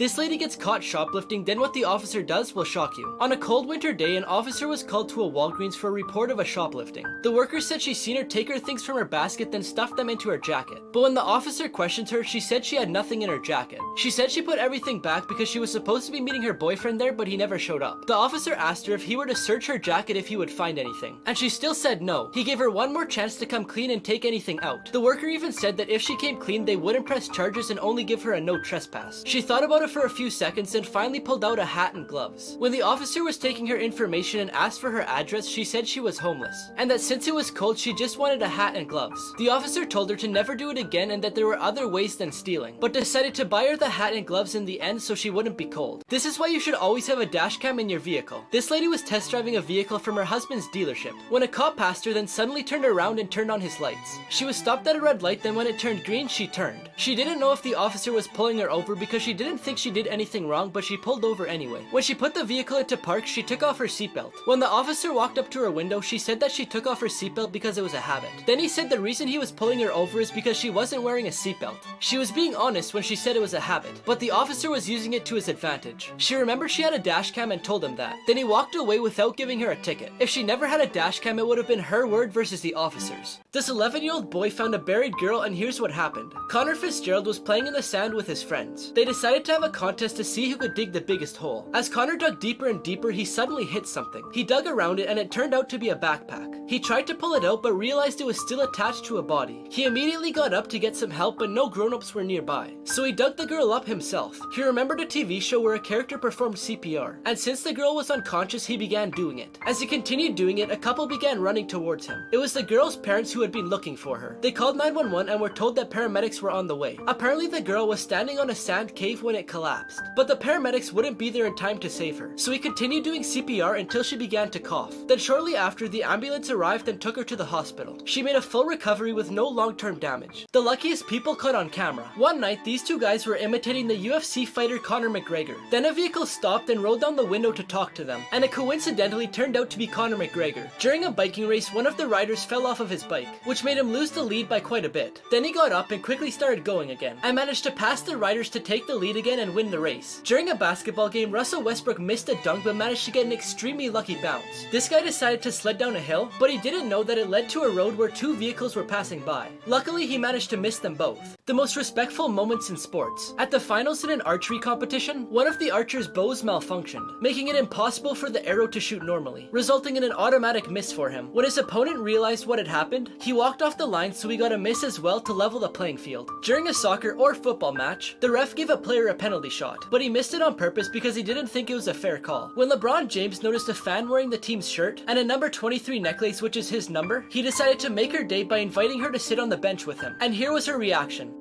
This lady gets caught shoplifting, then what the officer does will shock you. On a cold winter day, an officer was called to a Walgreens for a report of a shoplifting. The worker said she seen her take her things from her basket then stuff them into her jacket. But when the officer questioned her, she said she had nothing in her jacket. She said she put everything back because she was supposed to be meeting her boyfriend there, but he never showed up. The officer asked her if he were to search her jacket if he would find anything, and she still said no. He gave her one more chance to come clean and take anything out. The worker even said that if she came clean, they wouldn't press charges and only give her a no trespass. She thought about it for a few seconds and finally pulled out a hat and gloves. When the officer was taking her information and asked for her address, she said she was homeless, and that since it was cold, she just wanted a hat and gloves. The officer told her to never do it again and that there were other ways than stealing, but decided to buy her the hat and gloves in the end so she wouldn't be cold. This is why you should always have a dash cam in your vehicle. This lady was test driving a vehicle from her husband's dealership when a cop passed her, then suddenly turned around and turned on his lights. She was stopped at a red light, then when it turned green, she turned. She didn't know if the officer was pulling her over because she didn't think she did anything wrong, but she pulled over anyway. When she put the vehicle into park, she took off her seatbelt. When the officer walked up to her window, she said that she took off her seatbelt because it was a habit. Then he said the reason he was pulling her over is because she wasn't wearing a seatbelt. She was being honest when she said it was a habit, but the officer was using it to his advantage. She remembered she had a dash cam and told him that. Then he walked away without giving her a ticket. If she never had a dash cam, it would have been her word versus the officer's. This 11-year-old boy found a buried girl, and here's what happened. Connor Fitzgerald was playing in the sand with his friends. They decided to have a contest to see who could dig the biggest hole. As Connor dug deeper and deeper, he suddenly hit something. He dug around it and it turned out to be a backpack. He tried to pull it out but realized it was still attached to a body. He immediately got up to get some help, but no grown-ups were nearby. So he dug the girl up himself. He remembered a TV show where a character performed CPR, and since the girl was unconscious, he began doing it. As he continued doing it, a couple began running towards him. It was the girl's parents who had been looking for her. They called 911 and were told that paramedics were on the way. Apparently the girl was standing on a sand cave when it collapsed, but the paramedics wouldn't be there in time to save her. So he continued doing CPR until she began to cough. Then shortly after, the ambulance arrived and took her to the hospital. She made a full recovery with no long-term damage. The luckiest people caught on camera. One night, these two guys were imitating the UFC fighter Conor McGregor. Then a vehicle stopped and rolled down the window to talk to them, and it coincidentally turned out to be Conor McGregor. During a biking race, one of the riders fell off of his bike, which made him lose the lead by quite a bit. Then he got up and quickly started going again, and managed to pass the riders to take the lead again and win the race. During a basketball game, Russell Westbrook missed a dunk but managed to get an extremely lucky bounce. This guy decided to sled down a hill, but he didn't know that it led to a road where two vehicles were passing by. Luckily, he managed to miss them both. The most respectful moments in sports. At the finals in an archery competition, one of the archer's bows malfunctioned, making it impossible for the arrow to shoot normally, resulting in an automatic miss for him. When his opponent realized what had happened, he walked off the line, so he got a miss as well to level the playing field. During a soccer or football match, the ref gave a player a penalty shot, but he missed it on purpose because he didn't think it was a fair call. When LeBron James noticed a fan wearing the team's shirt and a number 23 necklace, which is his number, he decided to make her day by inviting her to sit on the bench with him. And here was her reaction.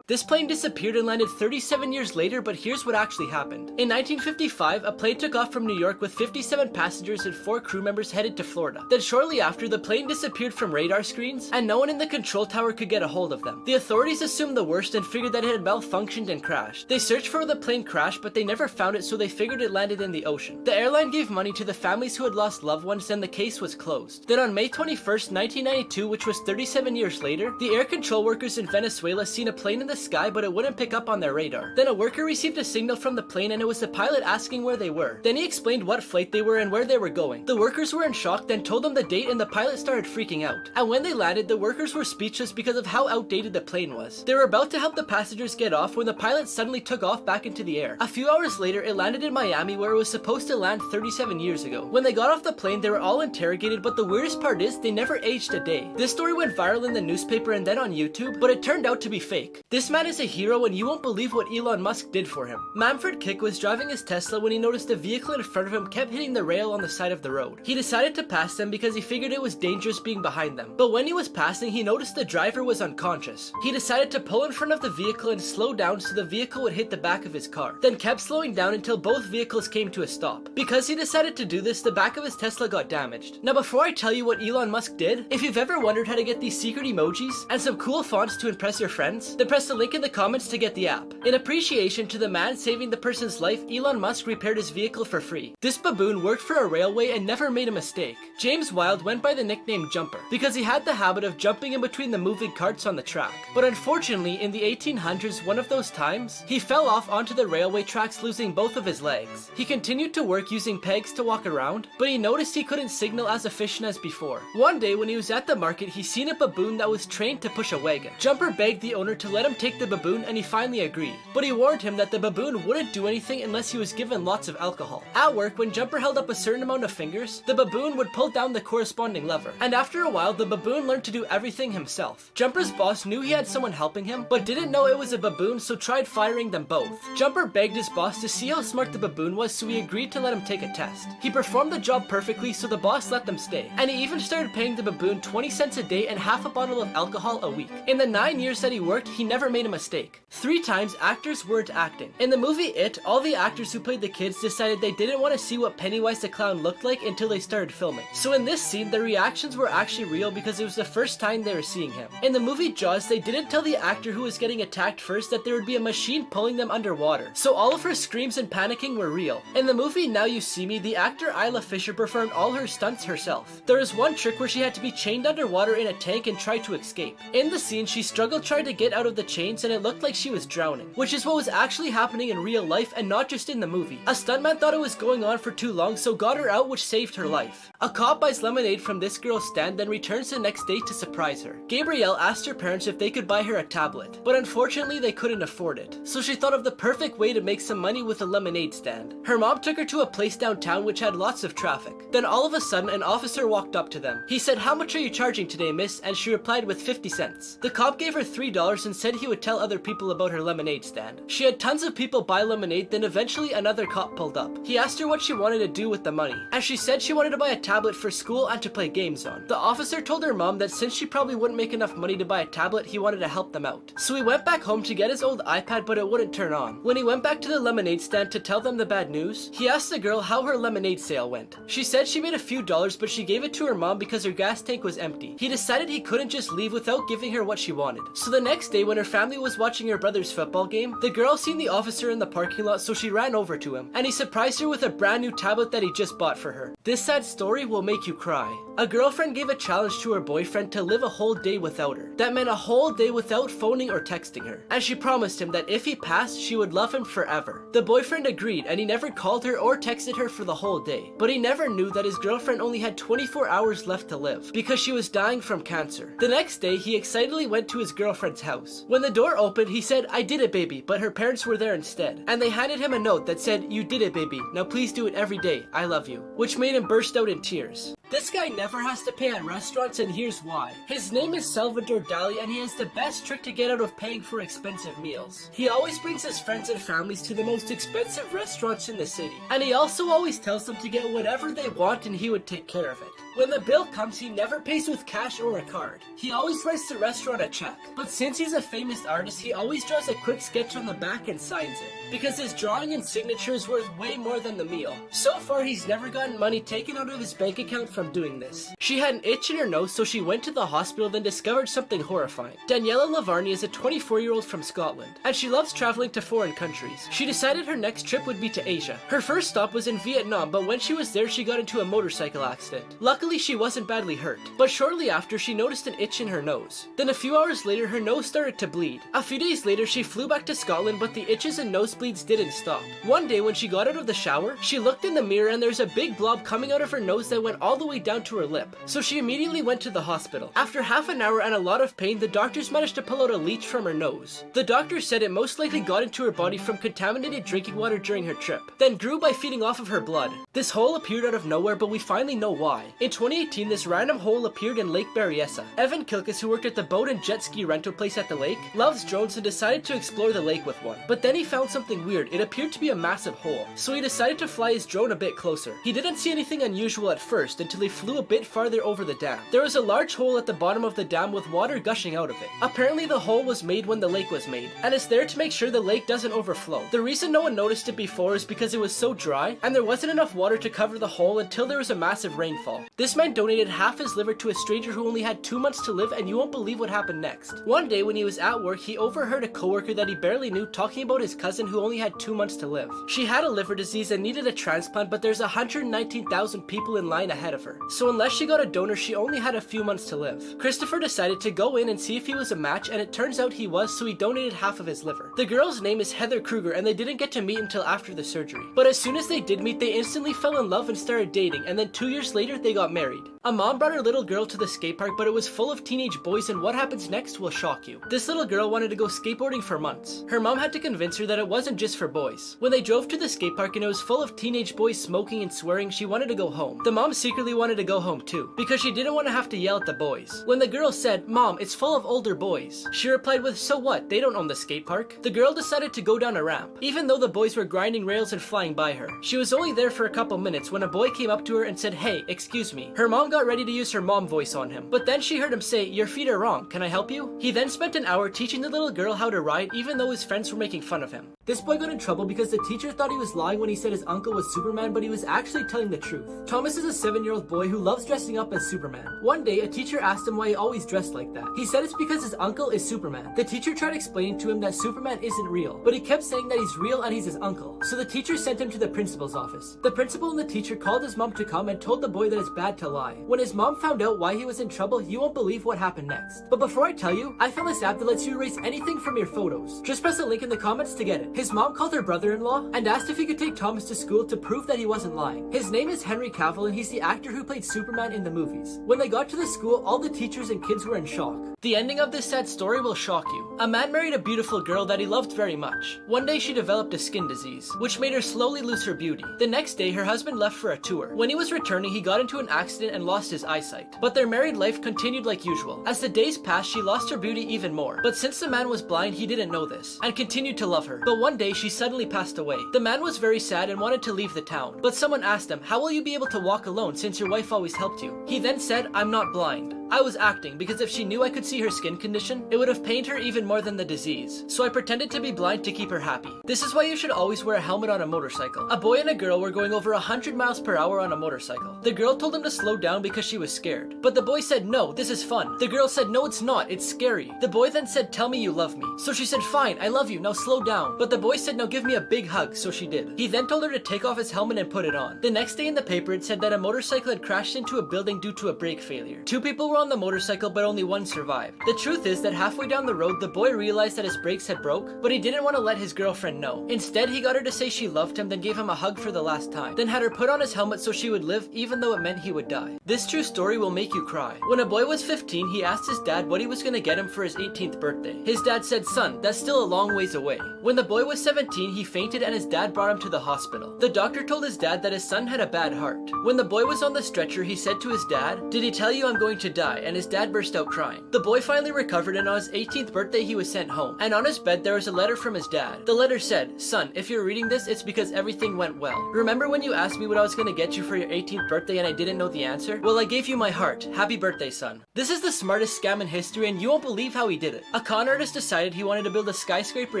This plane disappeared and landed 37 years later, but here's what actually happened. In 1955, a plane took off from New York with 57 passengers and 4 crew members headed to Florida. Then shortly after, the plane disappeared from radar screens and no one in the control tower could get a hold of them. The authorities assumed the worst and figured that it had malfunctioned and crashed. They searched for where the plane crashed, but they never found it, so they figured it landed in the ocean. The airline gave money to the families who had lost loved ones, and the case was closed. Then on May 21st, 1992, which was 37 years later, the air control workers in Venezuela seen a plane in the sky, but it wouldn't pick up on their radar. Then a worker received a signal from the plane, and it was the pilot asking where they were. Then he explained what flight they were and where they were going. The workers were in shock, then told them the date, and the pilot started freaking out. And when they landed, the workers were speechless because of how outdated the plane was. They were about to help the passengers get off when the pilot suddenly took off back into the air. A few hours later, it landed in Miami, where it was supposed to land 37 years ago. When they got off the plane, they were all interrogated, but the weirdest part is they never aged a day. This story went viral in the newspaper and then on YouTube, but it turned out to be fake. This man is a hero, and you won't believe what Elon Musk did for him. Manfred Kick was driving his Tesla when he noticed a vehicle in front of him kept hitting the rail on the side of the road. He decided to pass them because he figured it was dangerous being behind them. But when he was passing, he noticed the driver was unconscious. He decided to pull in front of the vehicle and slow down so the vehicle would hit the back of his car, then kept slowing down until both vehicles came to a stop. Because he decided to do this, the back of his Tesla got damaged. Now before I tell you what Elon Musk did, if you've ever wondered how to get these secret emojis and some cool fonts to impress your friends, then press post a link in the comments to get the app. In appreciation to the man saving the person's life, Elon Musk repaired his vehicle for free. This baboon worked for a railway and never made a mistake. James Wilde went by the nickname Jumper because he had the habit of jumping in between the moving carts on the track. But unfortunately, in the 1800s, one of those times, he fell off onto the railway tracks, losing both of his legs. He continued to work using pegs to walk around, but he noticed he couldn't signal as efficient as before. One day when he was at the market, he seen a baboon that was trained to push a wagon. Jumper begged the owner to let him take the baboon, and he finally agreed. But he warned him that the baboon wouldn't do anything unless he was given lots of alcohol. At work, when Jumper held up a certain amount of fingers, the baboon would pull down the corresponding lever. And after a while, the baboon learned to do everything himself. Jumper's boss knew he had someone helping him, but didn't know it was a baboon, so tried firing them both. Jumper begged his boss to see how smart the baboon was, so he agreed to let him take a test. He performed the job perfectly, so the boss let them stay. And he even started paying the baboon 20 cents a day and half a bottle of alcohol a week. In the 9 years that he worked, he never made a mistake. 3 times, actors weren't acting. In the movie It, all the actors who played the kids decided they didn't want to see what Pennywise the Clown looked like until they started filming. So in this scene, their reactions were actually real because it was the first time they were seeing him. In the movie Jaws, they didn't tell the actor who was getting attacked first that there would be a machine pulling them underwater. So all of her screams and panicking were real. In the movie Now You See Me, the actor Isla Fisher performed all her stunts herself. There was one trick where she had to be chained underwater in a tank and try to escape. In the scene, she struggled trying to get out of the chains and it looked like she was drowning, which is what was actually happening in real life and not just in the movie. A stuntman thought it was going on for too long, so got her out, which saved her life. A cop buys lemonade from this girl's stand, then returns the next day to surprise her. Gabrielle asked her parents if they could buy her a tablet, but unfortunately they couldn't afford it. So she thought of the perfect way to make some money with a lemonade stand. Her mom took her to a place downtown which had lots of traffic. Then all of a sudden, an officer walked up to them. He said, "How much are you charging today, miss?" And she replied with 50 cents. The cop gave her $3 and said he would tell other people about her lemonade stand. She had tons of people buy lemonade, then eventually another cop pulled up. He asked her what she wanted to do with the money, and she said she wanted to buy a tablet for school and to play games on. The officer told her mom that since she probably wouldn't make enough money to buy a tablet, he wanted to help them out. So he went back home to get his old iPad, but it wouldn't turn on. When he went back to the lemonade stand to tell them the bad news, he asked the girl how her lemonade sale went. She said she made a few dollars, but she gave it to her mom because her gas tank was empty. He decided he couldn't just leave without giving her what she wanted. So the next day, when her family was watching her brother's football game, the girl seen the officer in the parking lot, so she ran over to him, and he surprised her with a brand new tablet that he just bought for her. This sad story will make you cry. A girlfriend gave a challenge to her boyfriend to live a whole day without her. That meant a whole day without phoning or texting her. And she promised him that if he passed, she would love him forever. The boyfriend agreed, and he never called her or texted her for the whole day. But he never knew that his girlfriend only had 24 hours left to live because she was dying from cancer. The next day, he excitedly went to his girlfriend's house. When the door opened, he said, "I did it, baby," but her parents were there instead. And they handed him a note that said, "You did it, baby. Now please do it every day. I love you," which made him burst out in tears. This guy never has to pay at restaurants, and here's why. His name is Salvador Dali, and he has the best trick to get out of paying for expensive meals. He always brings his friends and families to the most expensive restaurants in the city. And he also always tells them to get whatever they want and he would take care of it. When the bill comes, he never pays with cash or a card. He always writes the restaurant a check. But since he's a famous artist, he always draws a quick sketch on the back and signs it, because his drawing and signature is worth way more than the meal. So far, he's never gotten money taken out of his bank account from doing this. She had an itch in her nose, so she went to the hospital, then discovered something horrifying. Daniela Lavarni is a 24-year-old from Scotland, and she loves traveling to foreign countries. She decided her next trip would be to Asia. Her first stop was in Vietnam, but when she was there, she got into a motorcycle accident. Luckily, she wasn't badly hurt, but shortly after, she noticed an itch in her nose. Then a few hours later, her nose started to bleed. A few days later, she flew back to Scotland, but the itches and nosebleeds didn't stop. One day, when she got out of the shower, she looked in the mirror and there's a big blob coming out of her nose that went all the way down to her lip. So she immediately went to the hospital. After half an hour and a lot of pain, the doctors managed to pull out a leech from her nose. The doctor said it most likely got into her body from contaminated drinking water during her trip, then grew by feeding off of her blood. This hole appeared out of nowhere, but we finally know why. In 2018, this random hole appeared in Lake Berryessa. Evan Kilkus, who worked at the boat and jet ski rental place at the lake, loves drones and decided to explore the lake with one. But then he found something weird. It appeared to be a massive hole, so he decided to fly his drone a bit closer. He didn't see anything unusual at first until so they flew a bit farther over the dam. There was a large hole at the bottom of the dam with water gushing out of it. Apparently the hole was made when the lake was made, and it's there to make sure the lake doesn't overflow. The reason no one noticed it before is because it was so dry, and there wasn't enough water to cover the hole until there was a massive rainfall. This man donated half his liver to a stranger who only had 2 months to live, and you won't believe what happened next. One day when he was at work, he overheard a coworker that he barely knew talking about his cousin who only had 2 months to live. She had a liver disease and needed a transplant, but there's 119,000 people in line ahead of her. So unless she got a donor, she only had a few months to live. Christopher decided to go in and see if he was a match, and it turns out he was, so he donated half of his liver. The girl's name is Heather Kruger, and they didn't get to meet until after the surgery. But as soon as they did meet, they instantly fell in love and started dating, and then 2 years later they got married. A mom brought her little girl to the skate park, but it was full of teenage boys, and what happens next will shock you. This little girl wanted to go skateboarding for months. Her mom had to convince her that it wasn't just for boys. When they drove to the skate park and it was full of teenage boys smoking and swearing, she wanted to go home. The mom secretly wanted to go home too, because she didn't want to have to yell at the boys. When the girl said, "Mom, it's full of older boys," she replied with, "So what? They don't own the skate park." The girl decided to go down a ramp, even though the boys were grinding rails and flying by her. She was only there for a couple minutes when a boy came up to her and said, "Hey, excuse me." Her mom got ready to use her mom voice on him, but then she heard him say, "Your feet are wrong, can I help you?" He then spent an hour teaching the little girl how to ride, even though his friends were making fun of him. This boy got in trouble because the teacher thought he was lying when he said his uncle was Superman, but he was actually telling the truth. Thomas is a 7-year-old boy who loves dressing up as Superman. One day, a teacher asked him why he always dressed like that. He said it's because his uncle is Superman. The teacher tried explaining to him that Superman isn't real, but he kept saying that he's real and he's his uncle. So the teacher sent him to the principal's office. The principal and the teacher called his mom to come and told the boy that it's bad to lie. When his mom found out why he was in trouble, you won't believe what happened next. But before I tell you, I found this app that lets you erase anything from your photos. Just press a link in the comments to get it. His mom called her brother-in-law and asked if he could take Thomas to school to prove that he wasn't lying. His name is Henry Cavill, and he's the actor who played Superman in the movies. When they got to the school, all the teachers and kids were in shock. The ending of this sad story will shock you. A man married a beautiful girl that he loved very much. One day she developed a skin disease, which made her slowly lose her beauty. The next day her husband left for a tour. When he was returning, he got into an accident and lost his eyesight. But their married life continued like usual. As the days passed, she lost her beauty even more. But since the man was blind, he didn't know this, and continued to love her. But one day she suddenly passed away. The man was very sad and wanted to leave the town. But someone asked him, "How will you be able to walk alone since your wife always helped you?" He then said, "I'm not blind. I was acting because if she knew I could see her skin condition, it would have pained her even more than the disease. So I pretended to be blind to keep her happy." This is why you should always wear a helmet on a motorcycle. A boy and a girl were going over 100 miles per hour on a motorcycle. The girl told him to slow down because she was scared. But the boy said, "No, this is fun." The girl said, "No, it's not. It's scary." The boy then said, "Tell me you love me." So she said, "Fine, I love you. Now slow down." But the boy said, "Now give me a big hug." So she did. He then told her to take off his helmet and put it on. The next day in the paper, it said that a motorcycle had crashed into a building due to a brake failure. 2 people were on the motorcycle, but only 1 survived. The truth is that halfway down the road, the boy realized that his brakes had broke, but he didn't want to let his girlfriend know. Instead, he got her to say she loved him, then gave him a hug for the last time, then had her put on his helmet so she would live even though it meant he would die. This true story will make you cry. When a boy was 15, he asked his dad what he was going to get him for his 18th birthday. His dad said, "Son, that's still a long ways away." When the boy was 17, he fainted and his dad brought him to the hospital. The doctor told his dad that his son had a bad heart. When the boy was on the stretcher, he said to his dad, "Did he tell you I'm going to die?" And his dad burst out crying. The boy finally recovered, and on his 18th birthday he was sent home. And on his bed there was a letter from his dad. The letter said, "Son, if you're reading this, it's because everything went well. Remember when you asked me what I was going to get you for your 18th birthday and I didn't know the answer? Well, I gave you my heart. Happy birthday, son." This is the smartest scam in history, and you won't believe how he did it. A con artist decided he wanted to build a skyscraper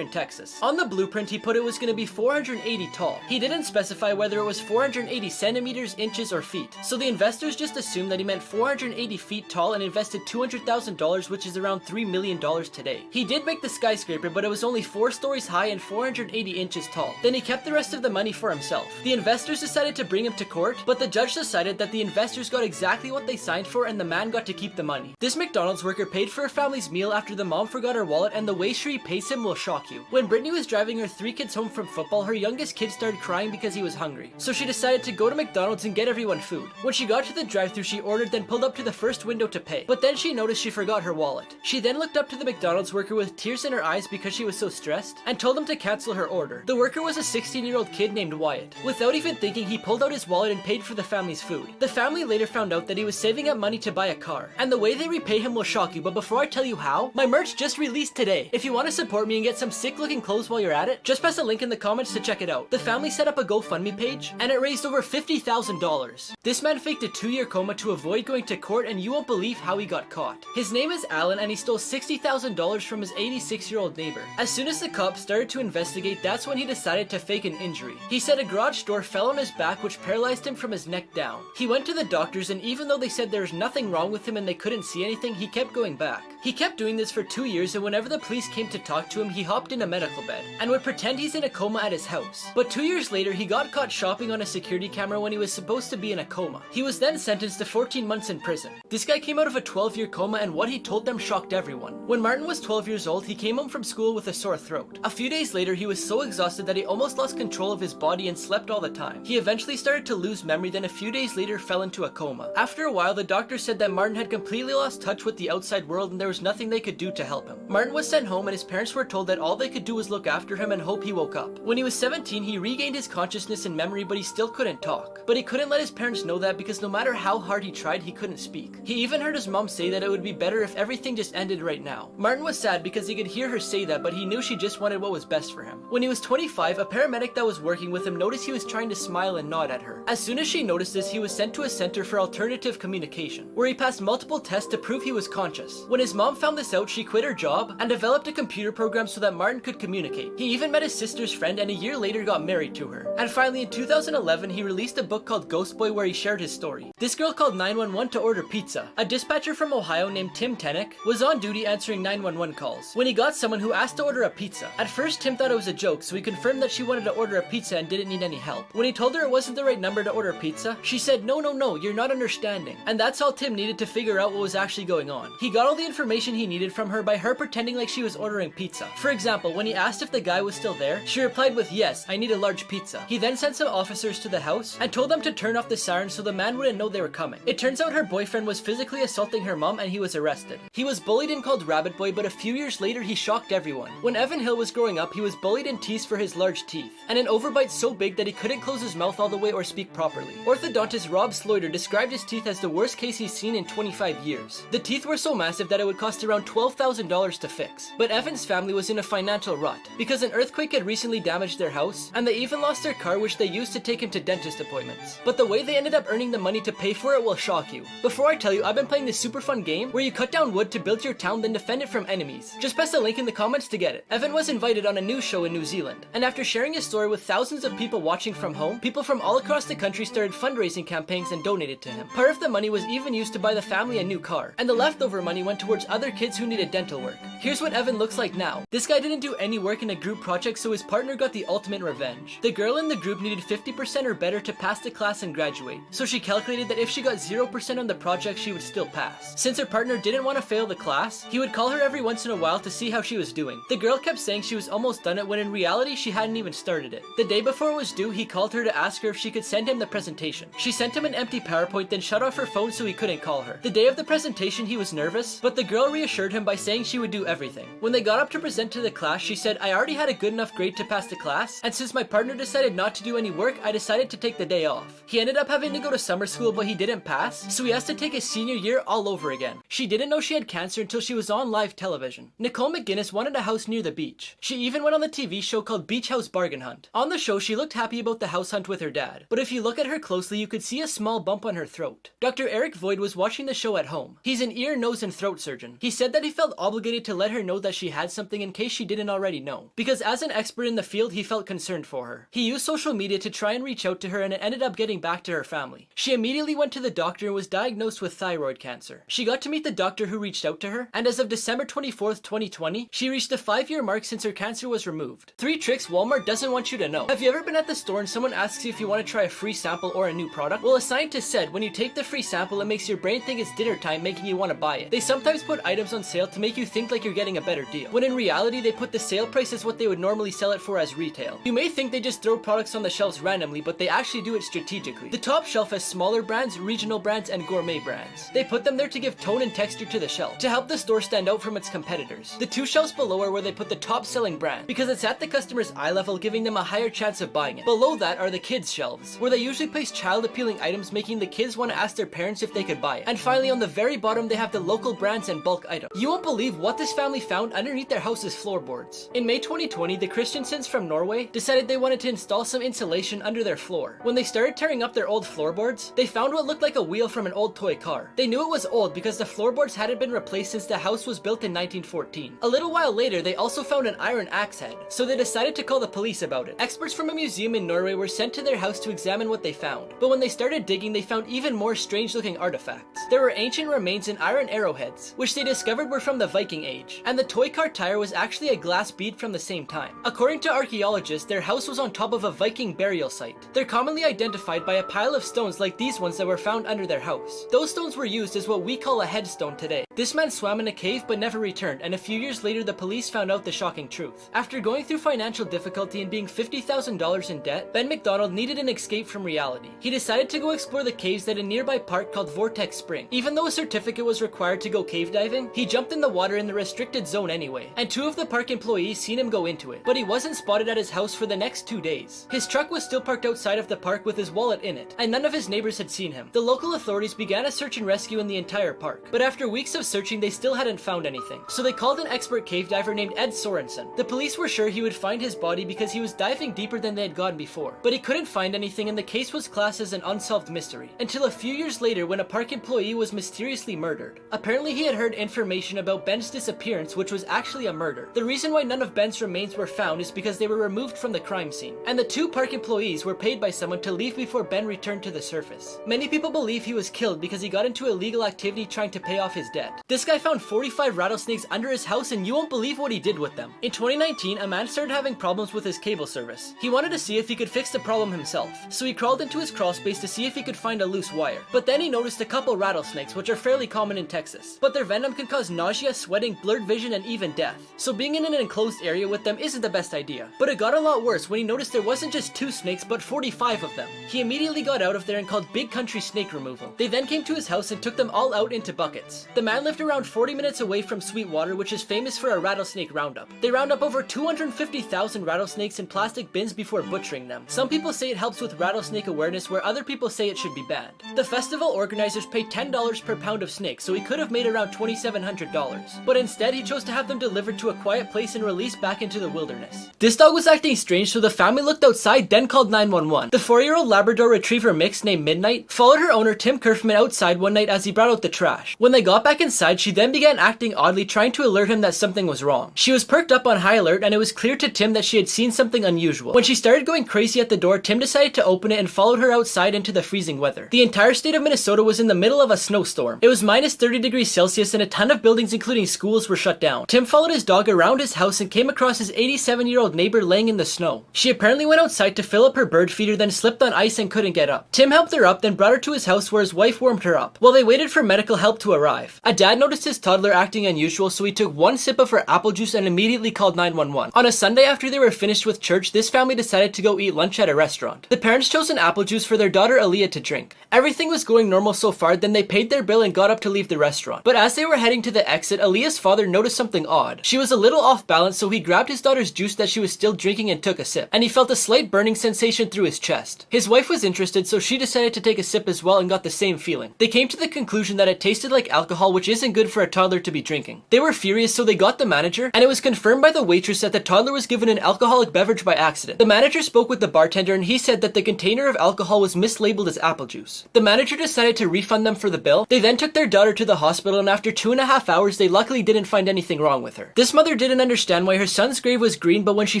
in Texas. On the blueprint, he put it was going to be 480 tall. He didn't specify whether it was 480 centimeters, inches, or feet. So the investors just assumed that he meant 480 feet tall and invested $200,000, which is around $3 million today. He did make the skyscraper, but it was only 4 stories high and 480 inches tall. Then he kept the rest of the money for himself. The investors decided to bring him to court, but the judge decided that the investors got exactly what they signed for and the man got to keep the money. This McDonald's worker paid for her family's meal after the mom forgot her wallet, and the way she repays him will shock you. When Brittany was driving her 3 kids home from football, her youngest kid started crying because he was hungry. So she decided to go to McDonald's and get everyone food. When she got to the drive-thru, she ordered, then pulled up to the first window out to pay, but then she noticed she forgot her wallet. She then looked up to the McDonald's worker with tears in her eyes because she was so stressed and told him to cancel her order. The worker was a 16-year-old kid named Wyatt. Without even thinking, he pulled out his wallet and paid for the family's food. The family later found out that he was saving up money to buy a car, and the way they repay him will shock you, but before I tell you how, my merch just released today. If you want to support me and get some sick looking clothes while you're at it, just press a link in the comments to check it out. The family set up a GoFundMe page, and it raised over $50,000. This man faked a 2-year coma to avoid going to court, and you won't believe how he got caught. His name is Alan, and he stole $60,000 from his 86-year-old neighbor. As soon as the cops started to investigate, that's when he decided to fake an injury. He said a garage door fell on his back, which paralyzed him from his neck down. He went to the doctors, and even though they said there was nothing wrong with him and they couldn't see anything, he kept going back. He kept doing this for 2 years, and whenever the police came to talk to him, he hopped in a medical bed and would pretend he's in a coma at his house. But 2 years later, he got caught shopping on a security camera when he was supposed to be in a coma. He was then sentenced to 14 months in prison. This guy came out of a 12-year coma, and what he told them shocked everyone. When Martin was 12 years old, he came home from school with a sore throat. A few days later, he was so exhausted that he almost lost control of his body and slept all the time. He eventually started to lose memory, then a few days later fell into a coma. After a while, the doctor said that Martin had completely lost touch with the outside world and there was nothing they could do to help him. Martin was sent home, and his parents were told that all they could do was look after him and hope he woke up. When he was 17, he regained his consciousness and memory, but he still couldn't talk. But he couldn't let his parents know that because no matter how hard he tried, he couldn't speak. He even heard his mom say that it would be better if everything just ended right now. Martin was sad because he could hear her say that, but he knew she just wanted what was best for him. When he was 25, a paramedic that was working with him noticed he was trying to smile and nod at her. As soon as she noticed this, he was sent to a center for alternative communication, where he passed multiple tests to prove he was conscious. When his mom found this out, she quit her job and developed a computer program so that Martin could communicate. He even met his sister's friend, and a year later got married to her. And finally, in 2011, he released a book called Ghost Boy where he shared his story. This girl called 911 to order pizza. A dispatcher from Ohio named Tim Tenick was on duty answering 911 calls when he got someone who asked to order a pizza. At first, Tim thought it was a joke, so he confirmed that she wanted to order a pizza and didn't need any help. When he told her it wasn't the right number to order pizza, she said, no, you're not understanding. And that's all Tim needed to figure out what was actually going on. He got all the information he needed from her by her pretending like she was ordering pizza. For example, when he asked if the guy was still there, she replied with, yes, I need a large pizza. He then sent some officers to the house and told them to turn off the siren so the man wouldn't know they were coming. It turns out her boyfriend was physically assaulting her mom, and he was arrested. He was bullied and called Rabbit Boy, but a few years later he shocked everyone. When Evan Hill was growing up, he was bullied and teased for his large teeth and an overbite so big that he couldn't close his mouth all the way or speak properly. Orthodontist Rob Sloiter described his teeth as the worst case he's seen in 25 years. The teeth were so massive that it would cost around $12,000 to fix. But Evan's family was in a financial rut because an earthquake had recently damaged their house, and they even lost their car, which they used to take him to dentist appointments. But the way they ended up earning the money to pay for it will shock you. Before I tell you, I've been playing this super fun game where you cut down wood to build your town, then defend it from enemies. Just press the link in the comments to get it. Evan was invited on a news show in New Zealand, and after sharing his story with thousands of people watching from home, people from all across the country started fundraising campaigns and donated to him. Part of the money was even used to buy the family a new car, and the leftover money went towards other kids who needed dental work. Here's what Evan looks like now. This guy didn't do any work in a group project, so his partner got the ultimate revenge. The girl in the group needed 50% or better to pass the class and graduate, so she calculated that if she got 0% on the project, she would still pass. Since her partner didn't want to fail the class, he would call her every once in a while to see how she was doing. The girl kept saying she was almost done it when in reality she hadn't even started it. The day before it was due, he called her to ask her if she could send him the presentation. She sent him an empty PowerPoint, then shut off her phone so he couldn't call her. The day of the presentation, he was nervous, but the girl reassured him by saying she would do everything. When they got up to present to the class, she said, I already had a good enough grade to pass the class, and since my partner decided not to do any work, I decided to take the day off. He ended up having to go to summer school, but he didn't pass, so he has to take his senior year all over again. She didn't know she had cancer until she was on live television. Nicole McGinnis wanted a house near the beach. She even went on the TV show called Beach House Bargain Hunt. On the show, she looked happy about the house hunt with her dad, but if you look at her closely, you could see a small bump on her throat. Dr. Eric Void was watching the show at home. He's an ear, nose, and throat surgeon. He said that he felt obligated to let her know that she had something in case she didn't already know, because as an expert in the field, he felt concerned for her. He used social media to try and reach out to her, and it ended up getting back to her family. She immediately went to the doctor and was diagnosed with thyroid cancer. She got to meet the doctor who reached out to her, and as of December 24th, 2020, she reached the 5-year mark since her cancer was removed. 3 tricks Walmart doesn't want you to know. Have you ever been at the store and someone asks you if you want to try a free sample or a new product? Well, a scientist said when you take the free sample, it makes your brain think it's dinner time, making you want to buy it. They sometimes put put items on sale to make you think like you're getting a better deal, when in reality they put the sale price as what they would normally sell it for as retail. You may think they just throw products on the shelves randomly, but they actually do it strategically. The top shelf has smaller brands, regional brands, and gourmet brands. They put them there to give tone and texture to the shelf, to help the store stand out from its competitors. The two shelves below are where they put the top selling brand, because it's at the customer's eye level, giving them a higher chance of buying it. Below that are the kids shelves, where they usually place child appealing items, making the kids want to ask their parents if they could buy it. And finally, on the very bottom, they have the local brands and bulk items. You won't believe what this family found underneath their house's floorboards. In May 2020, the Christiansens from Norway decided they wanted to install some insulation under their floor. When they started tearing up their old floorboards, they found what looked like a wheel from an old toy car. They knew it was old because the floorboards hadn't been replaced since the house was built in 1914. A little while later, they also found an iron axe head, so they decided to call the police about it. Experts from a museum in Norway were sent to their house to examine what they found, but when they started digging, they found even more strange looking artifacts. There were ancient remains and iron arrowheads, which they discovered were from the Viking Age, and the toy car tire was actually a glass bead from the same time. According to archaeologists, their house was on top of a Viking burial site. They're commonly identified by a pile of stones like these ones that were found under their house. Those stones were used as what we call a headstone today. This man swam in a cave but never returned, and a few years later the police found out the shocking truth. After going through financial difficulty and being $50,000 in debt, Ben McDonald needed an escape from reality. He decided to go explore the caves at a nearby park called Vortex Spring. Even though a certificate was required to go cave diving, he jumped in the water in the restricted zone anyway, and two of the park employees seen him go into it, but he wasn't spotted at his house for the next 2 days. His truck was still parked outside of the park with his wallet in it, and none of his neighbors had seen him. The local authorities began a search and rescue in the entire park, but after weeks of searching they still hadn't found anything, so they called an expert cave diver named Ed Sorensen. The police were sure he would find his body because he was diving deeper than they had gone before, but he couldn't find anything and the case was classed as an unsolved mystery, until a few years later when a park employee was mysteriously murdered. Apparently he had heard information about Ben's disappearance, which was actually a murder. The reason why none of Ben's remains were found is because they were removed from the crime scene, and the two park employees were paid by someone to leave before Ben returned to the surface. Many people believe he was killed because he got into illegal activity trying to pay off his debt. This guy found 45 rattlesnakes under his house and you won't believe what he did with them. In 2019, a man started having problems with his cable service. He wanted to see if he could fix the problem himself, so he crawled into his crawl space to see if he could find a loose wire. But then he noticed a couple rattlesnakes, which are fairly common in Texas, but their venom can cause nausea, sweating, blurred vision, and even death. So being in an enclosed area with them isn't the best idea. But it got a lot worse when he noticed there wasn't just 2 snakes, but 45 of them. He immediately got out of there and called Big Country Snake Removal. They then came to his house and took them all out into buckets. The man lived around 40 minutes away from Sweetwater, which is famous for a rattlesnake roundup. They round up over 250,000 rattlesnakes in plastic bins before butchering them. Some people say it helps with rattlesnake awareness, where other people say it should be banned. The festival organizers paid $10 per pound of snakes, so he could have made around $2,700. But instead, he chose to have them delivered to a quiet place and released back into the wilderness. This dog was acting strange, so the family looked outside, then called 911. The 4-year-old Labrador Retriever mix named Midnight followed her owner Tim Kerfman outside one night as he brought out the trash. When they got back inside, she then began acting oddly, trying to alert him that something was wrong. She was perked up on high alert, and it was clear to Tim that she had seen something unusual. When she started going crazy at the door, Tim decided to open it and followed her outside into the freezing weather. The entire state of Minnesota was in the middle of a snowstorm. It was minus 30 degrees Celsius and a ton of buildings including schools were shut down. Tim followed his dog around his house and came across his 87-year-old neighbor laying in the snow. She apparently went outside to fill up her bird feeder, then slipped on ice and couldn't get up. Tim helped her up, then brought her to his house where his wife warmed her up, while they waited for medical help to arrive. A dad noticed his toddler acting unusual, so he took one sip of her apple juice and immediately called 911. On a Sunday after they were finished with church, this family decided to go eat lunch at a restaurant. The parents chose an apple juice for their daughter Aaliyah to drink. Everything was going normal so far, then they paid their bill and got up to leave the restaurant. But as they were heading to the exit, Aaliyah's father noticed something odd. She was a little off balance, so he grabbed his daughter's juice that she was still drinking and took a sip, and he felt a slight burning sensation through his chest. His wife was interested, so she decided to take a sip as well and got the same feeling. They came to the conclusion that it tasted like alcohol, which isn't good for a toddler to be drinking. They were furious, so they got the manager, and it was confirmed by the waitress that the toddler was given an alcoholic beverage by accident. The manager spoke with the bartender and he said that the container of alcohol was mislabeled as apple juice. The manager decided to refund them for the bill. They then took their daughter to the hospital, and after 2.5 hours they luckily didn't find anything wrong with her. This mother didn't understand why her son's grave was green, but when she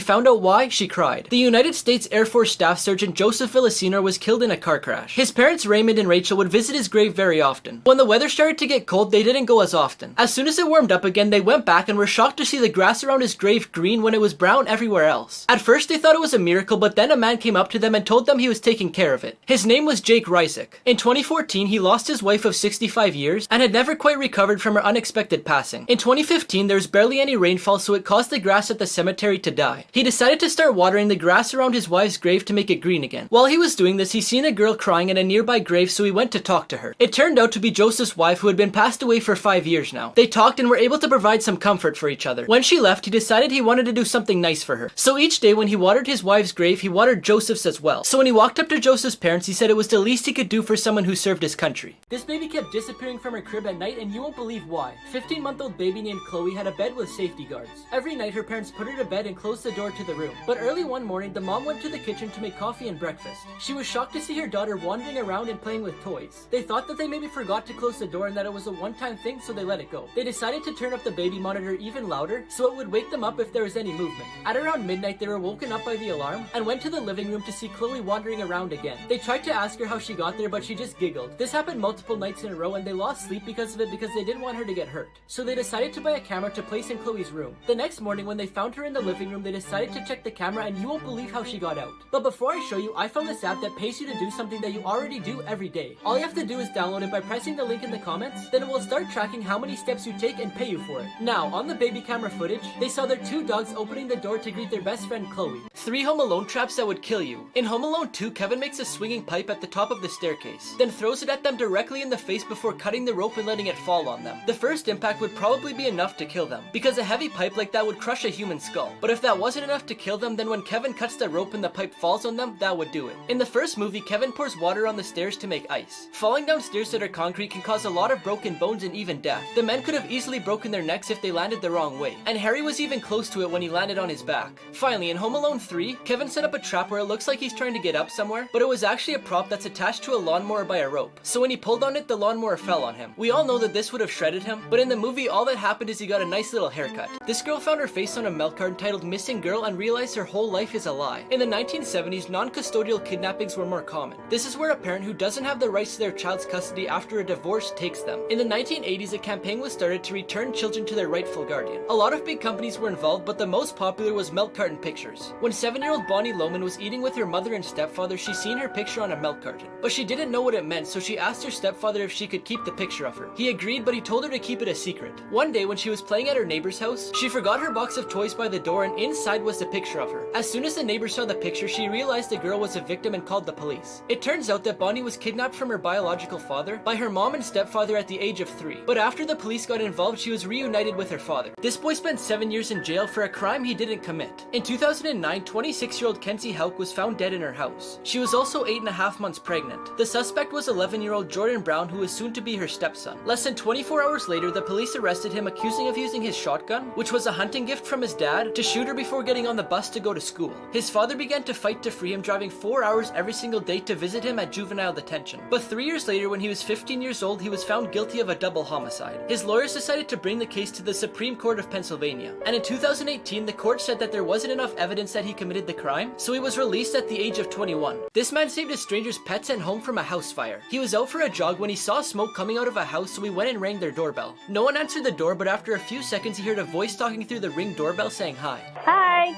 found out why, she cried. The United States Air Force Staff Sergeant Joseph Villacino was killed in a car crash. His parents Raymond and Rachel would visit his grave very often. When the weather started to get cold, they didn't didn't go as often. As soon as it warmed up again, they went back and were shocked to see the grass around his grave green when it was brown everywhere else. At first they thought it was a miracle, but then a man came up to them and told them he was taking care of it. His name was Jake Rysick. In 2014, he lost his wife of 65 years and had never quite recovered from her unexpected passing. In 2015, there was barely any rainfall, so it caused the grass at the cemetery to die. He decided to start watering the grass around his wife's grave to make it green again. While he was doing this, he seen a girl crying in a nearby grave, so he went to talk to her. It turned out to be Joseph's wife, who had been passed away for 5 years now. They talked and were able to provide some comfort for each other. When she left, he decided he wanted to do something nice for her. So each day when he watered his wife's grave, he watered Joseph's as well. So when he walked up to Joseph's parents, he said it was the least he could do for someone who served his country. This baby kept disappearing from her crib at night, and you won't believe why. 15-month-old baby named Chloe had a bed with safety guards. Every night her parents put her to bed and closed the door to the room. But early one morning, the mom went to the kitchen to make coffee and breakfast. She was shocked to see her daughter wandering around and playing with toys. They thought that they maybe forgot to close the door and that it was a one-time thing, so they let it go. They decided to turn up the baby monitor even louder so it would wake them up if there was any movement. At around midnight, they were woken up by the alarm and went to the living room to see Chloe wandering around again. They tried to ask her how she got there, but she just giggled. This happened multiple nights in a row, and they lost sleep because of it because they didn't want her to get hurt. So they decided to buy a camera to place in Chloe's room. The next morning, when they found her in the living room, they decided to check the camera, and you won't believe how she got out. But before I show you, I found this app that pays you to do something that you already do every day. All you have to do is download it by pressing the link in the comments, then it will start tracking how many steps you take and pay you for it. Now, on the baby camera footage, they saw their 2 dogs opening the door to greet their best friend Chloe. 3 Home Alone traps that would kill you. In Home Alone 2, Kevin makes a swinging pipe at the top of the staircase, then throws it at them directly in the face before cutting the rope and letting it fall on them. The first impact would probably be enough to kill them, because a heavy pipe like that would crush a human skull. But if that wasn't enough to kill them, then when Kevin cuts the rope and the pipe falls on them, that would do it. In the first movie, Kevin pours water on the stairs to make ice. Falling down stairs that are concrete can cause a lot of broken bones and even death. The men could have easily broken their necks if they landed the wrong way, and Harry was even close to it when he landed on his back. Finally, in Home Alone 3, Kevin set up a trap where it looks like he's trying to get up somewhere, but it was actually a prop that's attached to a lawnmower by a rope. So when he pulled on it, the lawnmower fell on him. We all know that this would have shredded him, but in the movie, all that happened is he got a nice little haircut. This girl found her face on a milk carton titled Missing Girl and realized her whole life is a lie. In the 1970s, non-custodial kidnappings were more common. This is where a parent who doesn't have the rights to their child's custody after a divorce takes them. In the 1980s, a campaign was started to return children to their rightful guardian. A lot of big companies were involved, but the most popular was Milk Carton Pictures. When 7-year-old Bonnie Loman was eating with her mother and stepfather, she seen her picture on a milk carton. But she didn't know what it meant, so she asked her stepfather if she could keep the picture of her. He agreed, but he told her to keep it a secret. One day when she was playing at her neighbor's house, she forgot her box of toys by the door, and inside was the picture of her. As soon as the neighbor saw the picture, she realized the girl was a victim and called the police. It turns out that Bonnie was kidnapped from her biological father by her mom and stepfather at the age of 3. But after the police got involved, she was reunited with her father. This boy spent 7 years in jail for a crime he didn't commit. In 2009, 26-year-old Kenzie Hauk was found dead in her house. She was also 8.5 months pregnant. The suspect was 11-year-old Jordan Brown, who was soon to be her stepson. Less than 24 hours later, the police arrested him, accusing of using his shotgun, which was a hunting gift from his dad, to shoot her before getting on the bus to go to school. His father began to fight to free him, driving 4 hours every single day to visit him at juvenile detention. But 3 years later, when he was 15 years old, he was found guilty of a double homicide. His lawyers decided to bring the case to the Supreme Court of Pennsylvania, and in 2018, the court said that there wasn't enough evidence that he committed the crime, so he was released at the age of 21. This man saved a stranger's pets and home from a house fire. He was out for a jog when he saw smoke coming out of a house, so he went and rang their doorbell. No one answered the door, but after a few seconds, he heard a voice talking through the Ring doorbell saying hi. Hi.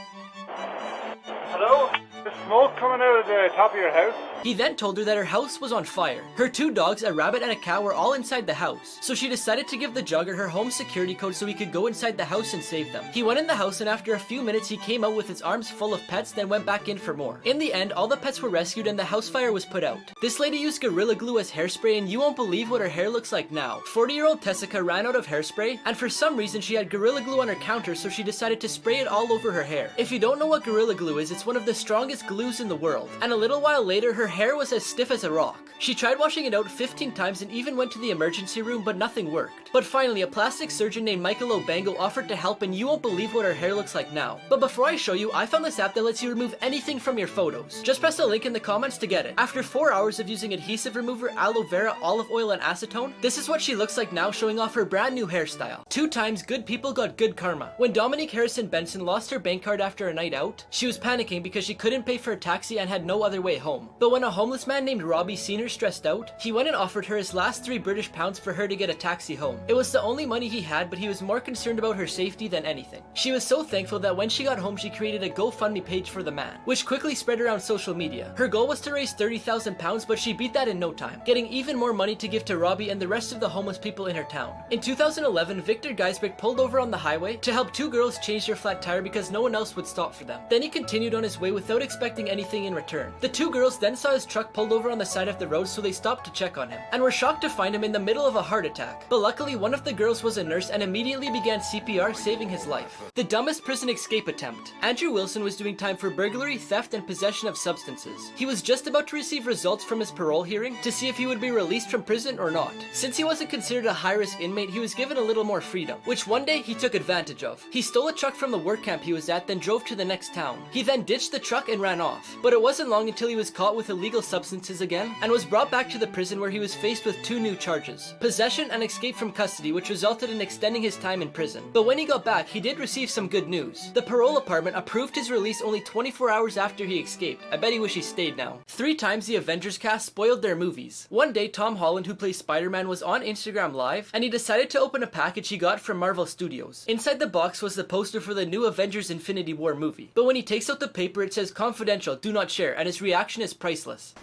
Hello? There's smoke coming out of the top of your house? He then told her that her house was on fire. Her 2 dogs, a rabbit and a cat, were all inside the house. So she decided to give the jogger her home security code so he could go inside the house and save them. He went in the house, and after a few minutes he came out with his arms full of pets, then went back in for more. In the end, all the pets were rescued and the house fire was put out. This lady used Gorilla Glue as hairspray, and you won't believe what her hair looks like now. 40-year-old Tessica ran out of hairspray, and for some reason she had Gorilla Glue on her counter, so she decided to spray it all over her hair. If you don't know what Gorilla Glue is, it's one of the strongest glues in the world. And a little while later, her hair was as stiff as a rock. She tried washing it out 15 times and even went to the emergency room, but nothing worked. But finally, a plastic surgeon named Michael Obango offered to help, and you won't believe what her hair looks like now. But before I show you, I found this app that lets you remove anything from your photos. Just press the link in the comments to get it. After 4 hours of using adhesive remover, aloe vera, olive oil, and acetone, this is what she looks like now, showing off her brand new hairstyle. 2 times good people got good karma. When Dominique Harrison Benson lost her bank card after a night out, she was panicking because she couldn't pay for a taxi and had no other way home. But when a homeless man named Robbie seen her stressed out, he went and offered her his last £3 British for her to get a taxi home. It was the only money he had, but he was more concerned about her safety than anything. She was so thankful that when she got home, she created a GoFundMe page for the man, which quickly spread around social media. Her goal was to raise £30,000, but she beat that in no time, getting even more money to give to Robbie and the rest of the homeless people in her town. In 2011, Victor Geisbeck pulled over on the highway to help two girls change their flat tire because no one else would stop for them. Then he continued on his way without expecting anything in return. The two girls then saw his truck pulled over on the side of the road, so they stopped to check on him, and were shocked to find him in the middle of a heart attack. But luckily, one of the girls was a nurse and immediately began CPR, saving his life. The dumbest prison escape attempt. Andrew Wilson was doing time for burglary, theft, and possession of substances. He was just about to receive results from his parole hearing to see if he would be released from prison or not. Since he wasn't considered a high-risk inmate, he was given a little more freedom, which one day he took advantage of. He stole a truck from the work camp he was at, then drove to the next town. He then ditched the truck and ran off. But it wasn't long until he was caught with illegal substances again, and was brought back to the prison where he was faced with two new charges: possession and escape from custody, which resulted in extending his time in prison. But when he got back, he did receive some good news. The parole department approved his release only 24 hours after he escaped. I bet he wish he stayed now. 3 times the Avengers cast spoiled their movies. One day, Tom Holland, who plays Spider-Man, was on Instagram Live, and he decided to open a package he got from Marvel Studios. Inside the box was the poster for the new Avengers Infinity War movie. But when he takes out the paper, it says confidential, do not share, and his reaction is priceless.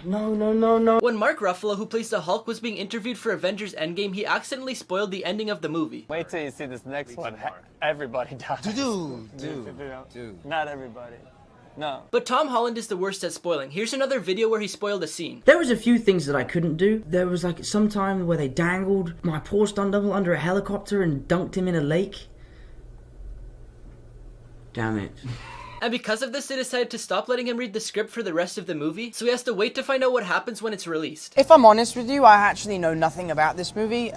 No. When Mark Ruffalo, who plays the Hulk, was being interviewed for Avengers Endgame, he accidentally spoiled the ending of the movie. Wait till you see this next one. Everybody dies. Dude. Not everybody. No. But Tom Holland is the worst at spoiling. Here's another video where he spoiled a scene. There was a few things that I couldn't do. There was like some time where they dangled my poor stunt double under a helicopter and dunked him in a lake. Damn it. And because of this, they decided to stop letting him read the script for the rest of the movie, so he has to wait to find out what happens when it's released. If I'm honest with you, I actually know nothing about this movie.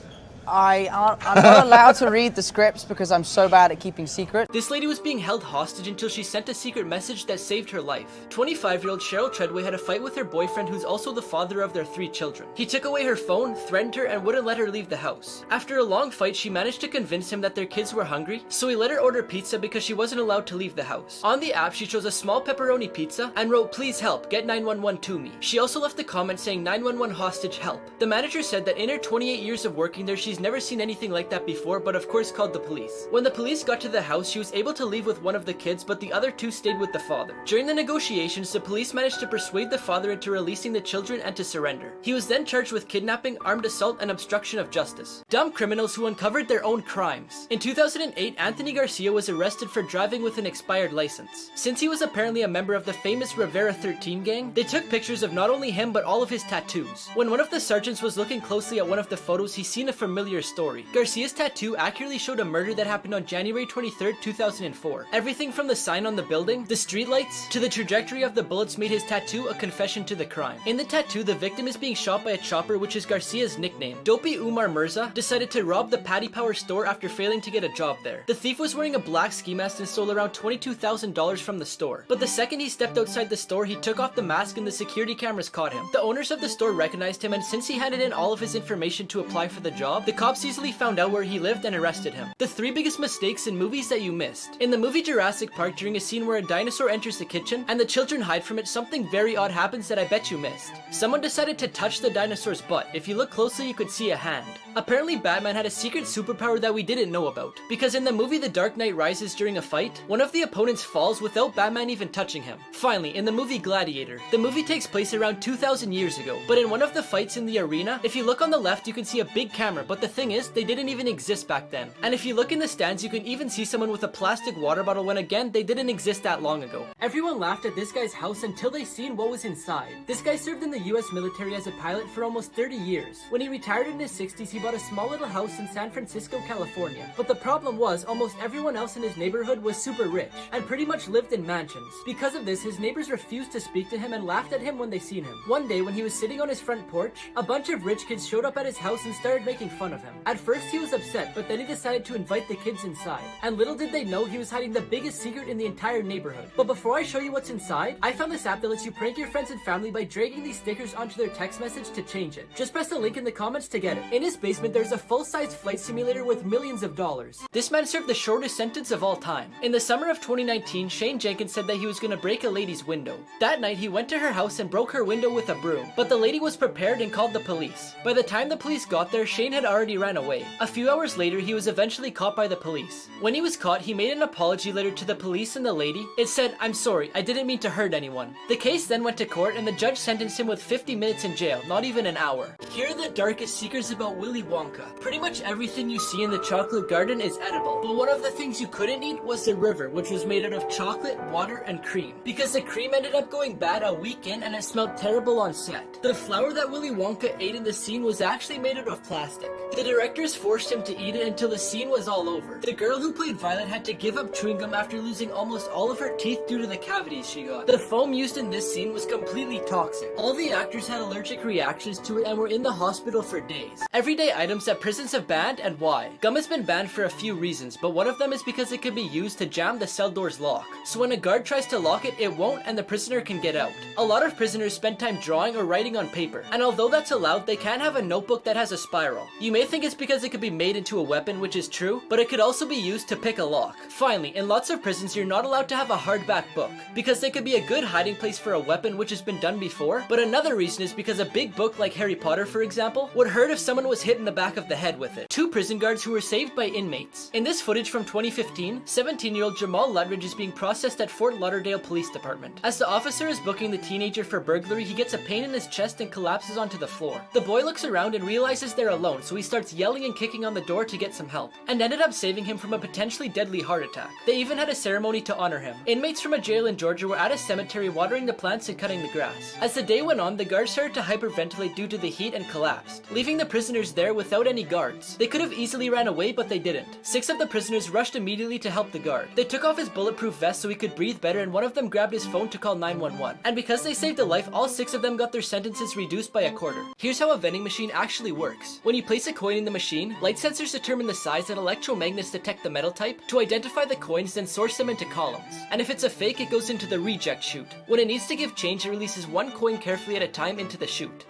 I'm not allowed to read the scripts because I'm so bad at keeping secrets. This lady was being held hostage until she sent a secret message that saved her life. 25-year-old Cheryl Treadway had a fight with her boyfriend, who's also the father of their 3 children. He took away her phone, threatened her, and wouldn't let her leave the house. After a long fight, she managed to convince him that their kids were hungry, so he let her order pizza because she wasn't allowed to leave the house. On the app, she chose a small pepperoni pizza and wrote, "Please help, get 911 to me." She also left a comment saying 911 hostage help. The manager said that in her 28 years of working there, she's never seen anything like that before, but of course called the police. When the police got to the house, she was able to leave with one of the kids, but the other 2 stayed with the father. During the negotiations, the police managed to persuade the father into releasing the children and to surrender. He was then charged with kidnapping, armed assault, and obstruction of justice. Dumb criminals who uncovered their own crimes. In 2008, Anthony Garcia was arrested for driving with an expired license. Since he was apparently a member of the famous Rivera 13 gang, they took pictures of not only him but all of his tattoos. When one of the sergeants was looking closely at one of the photos, he seen a familiar story. Garcia's tattoo accurately showed a murder that happened on January 23rd, 2004. Everything from the sign on the building, the streetlights, to the trajectory of the bullets made his tattoo a confession to the crime. In the tattoo, the victim is being shot by a chopper, which is Garcia's nickname. Dopey Umar Mirza decided to rob the Paddy Power store after failing to get a job there. The thief was wearing a black ski mask and stole around $22,000 from the store. But the second he stepped outside the store, he took off the mask and the security cameras caught him. The owners of the store recognized him, and since he handed in all of his information to apply for the job, the cops easily found out where he lived and arrested him. The 3 biggest mistakes in movies that you missed. In the movie Jurassic Park, during a scene where a dinosaur enters the kitchen and the children hide from it, something very odd happens that I bet you missed. Someone decided to touch the dinosaur's butt. If you look closely, you could see a hand. Apparently, Batman had a secret superpower that we didn't know about, because in the movie The Dark Knight Rises, during a fight, one of the opponents falls without Batman even touching him. Finally, in the movie Gladiator, the movie takes place around 2,000 years ago, but in one of the fights in the arena, if you look on the left, you can see a big camera, but the thing is, they didn't even exist back then. And if you look in the stands, you can even see someone with a plastic water bottle when again, they didn't exist that long ago. Everyone laughed at this guy's house until they seen what was inside. This guy served in the US military as a pilot for almost 30 years. When he retired in his 60s, he bought a small little house in San Francisco, California. But the problem was, almost everyone else in his neighborhood was super rich, and pretty much lived in mansions. Because of this, his neighbors refused to speak to him and laughed at him when they seen him. One day, when he was sitting on his front porch, a bunch of rich kids showed up at his house and started making fun fun of him. At first he was upset, but then he decided to invite the kids inside. And little did they know he was hiding the biggest secret in the entire neighborhood. But before I show you what's inside, I found this app that lets you prank your friends and family by dragging these stickers onto their text message to change it. Just press the link in the comments to get it. In his basement, there's a full-size flight simulator with millions of dollars. This man served the shortest sentence of all time. In the summer of 2019, Shane Jenkins said that he was gonna break a lady's window. That night, he went to her house and broke her window with a broom. But the lady was prepared and called the police. By the time the police got there, Shane had already ran away. A few hours later, he was eventually caught by the police. When he was caught, he made an apology letter to the police and the lady. It said, "I'm sorry, I didn't mean to hurt anyone." The case then went to court and the judge sentenced him with 50 minutes in jail, not even an hour. Here are the darkest secrets about Willy Wonka. Pretty much everything you see in the chocolate garden is edible, but one of the things you couldn't eat was the river, which was made out of chocolate, water, and cream. Because the cream ended up going bad a week in and it smelled terrible on set. The flour that Willy Wonka ate in the scene was actually made out of plastic. The directors forced him to eat it until the scene was all over. The girl who played Violet had to give up chewing gum after losing almost all of her teeth due to the cavities she got. The foam used in this scene was completely toxic. All the actors had allergic reactions to it and were in the hospital for days. Everyday items that prisons have banned and why. Gum has been banned for a few reasons, but one of them is because it can be used to jam the cell door's lock. So when a guard tries to lock it, it won't and the prisoner can get out. A lot of prisoners spend time drawing or writing on paper, and although that's allowed, they can't have a notebook that has a spiral. You may think it's because it could be made into a weapon, which is true, but it could also be used to pick a lock. Finally, in lots of prisons, you're not allowed to have a hardback book, because they could be a good hiding place for a weapon, which has been done before, but another reason is because a big book like Harry Potter, for example, would hurt if someone was hit in the back of the head with it. 2 prison guards who were saved by inmates. In this footage from 2015, 17-year-old Jamal Lutridge is being processed at Fort Lauderdale Police Department. As the officer is booking the teenager for burglary, he gets a pain in his chest and collapses onto the floor. The boy looks around and realizes they're alone, so he starts yelling and kicking on the door to get some help, and ended up saving him from a potentially deadly heart attack. They even had a ceremony to honor him. Inmates from a jail in Georgia were at a cemetery watering the plants and cutting the grass. As the day went on, the guards started to hyperventilate due to the heat and collapsed, leaving the prisoners there without any guards. They could have easily ran away, but they didn't. 6 of the prisoners rushed immediately to help the guard. They took off his bulletproof vest so he could breathe better, and one of them grabbed his phone to call 911. And because they saved a life, all 6 of them got their sentences reduced by a quarter. Here's how a vending machine actually works. When you place a coin in the machine, light sensors determine the size and electromagnets detect the metal type to identify the coins, then sort them into columns. And if it's a fake, it goes into the reject chute. When it needs to give change, it releases 1 coin carefully at a time into the chute.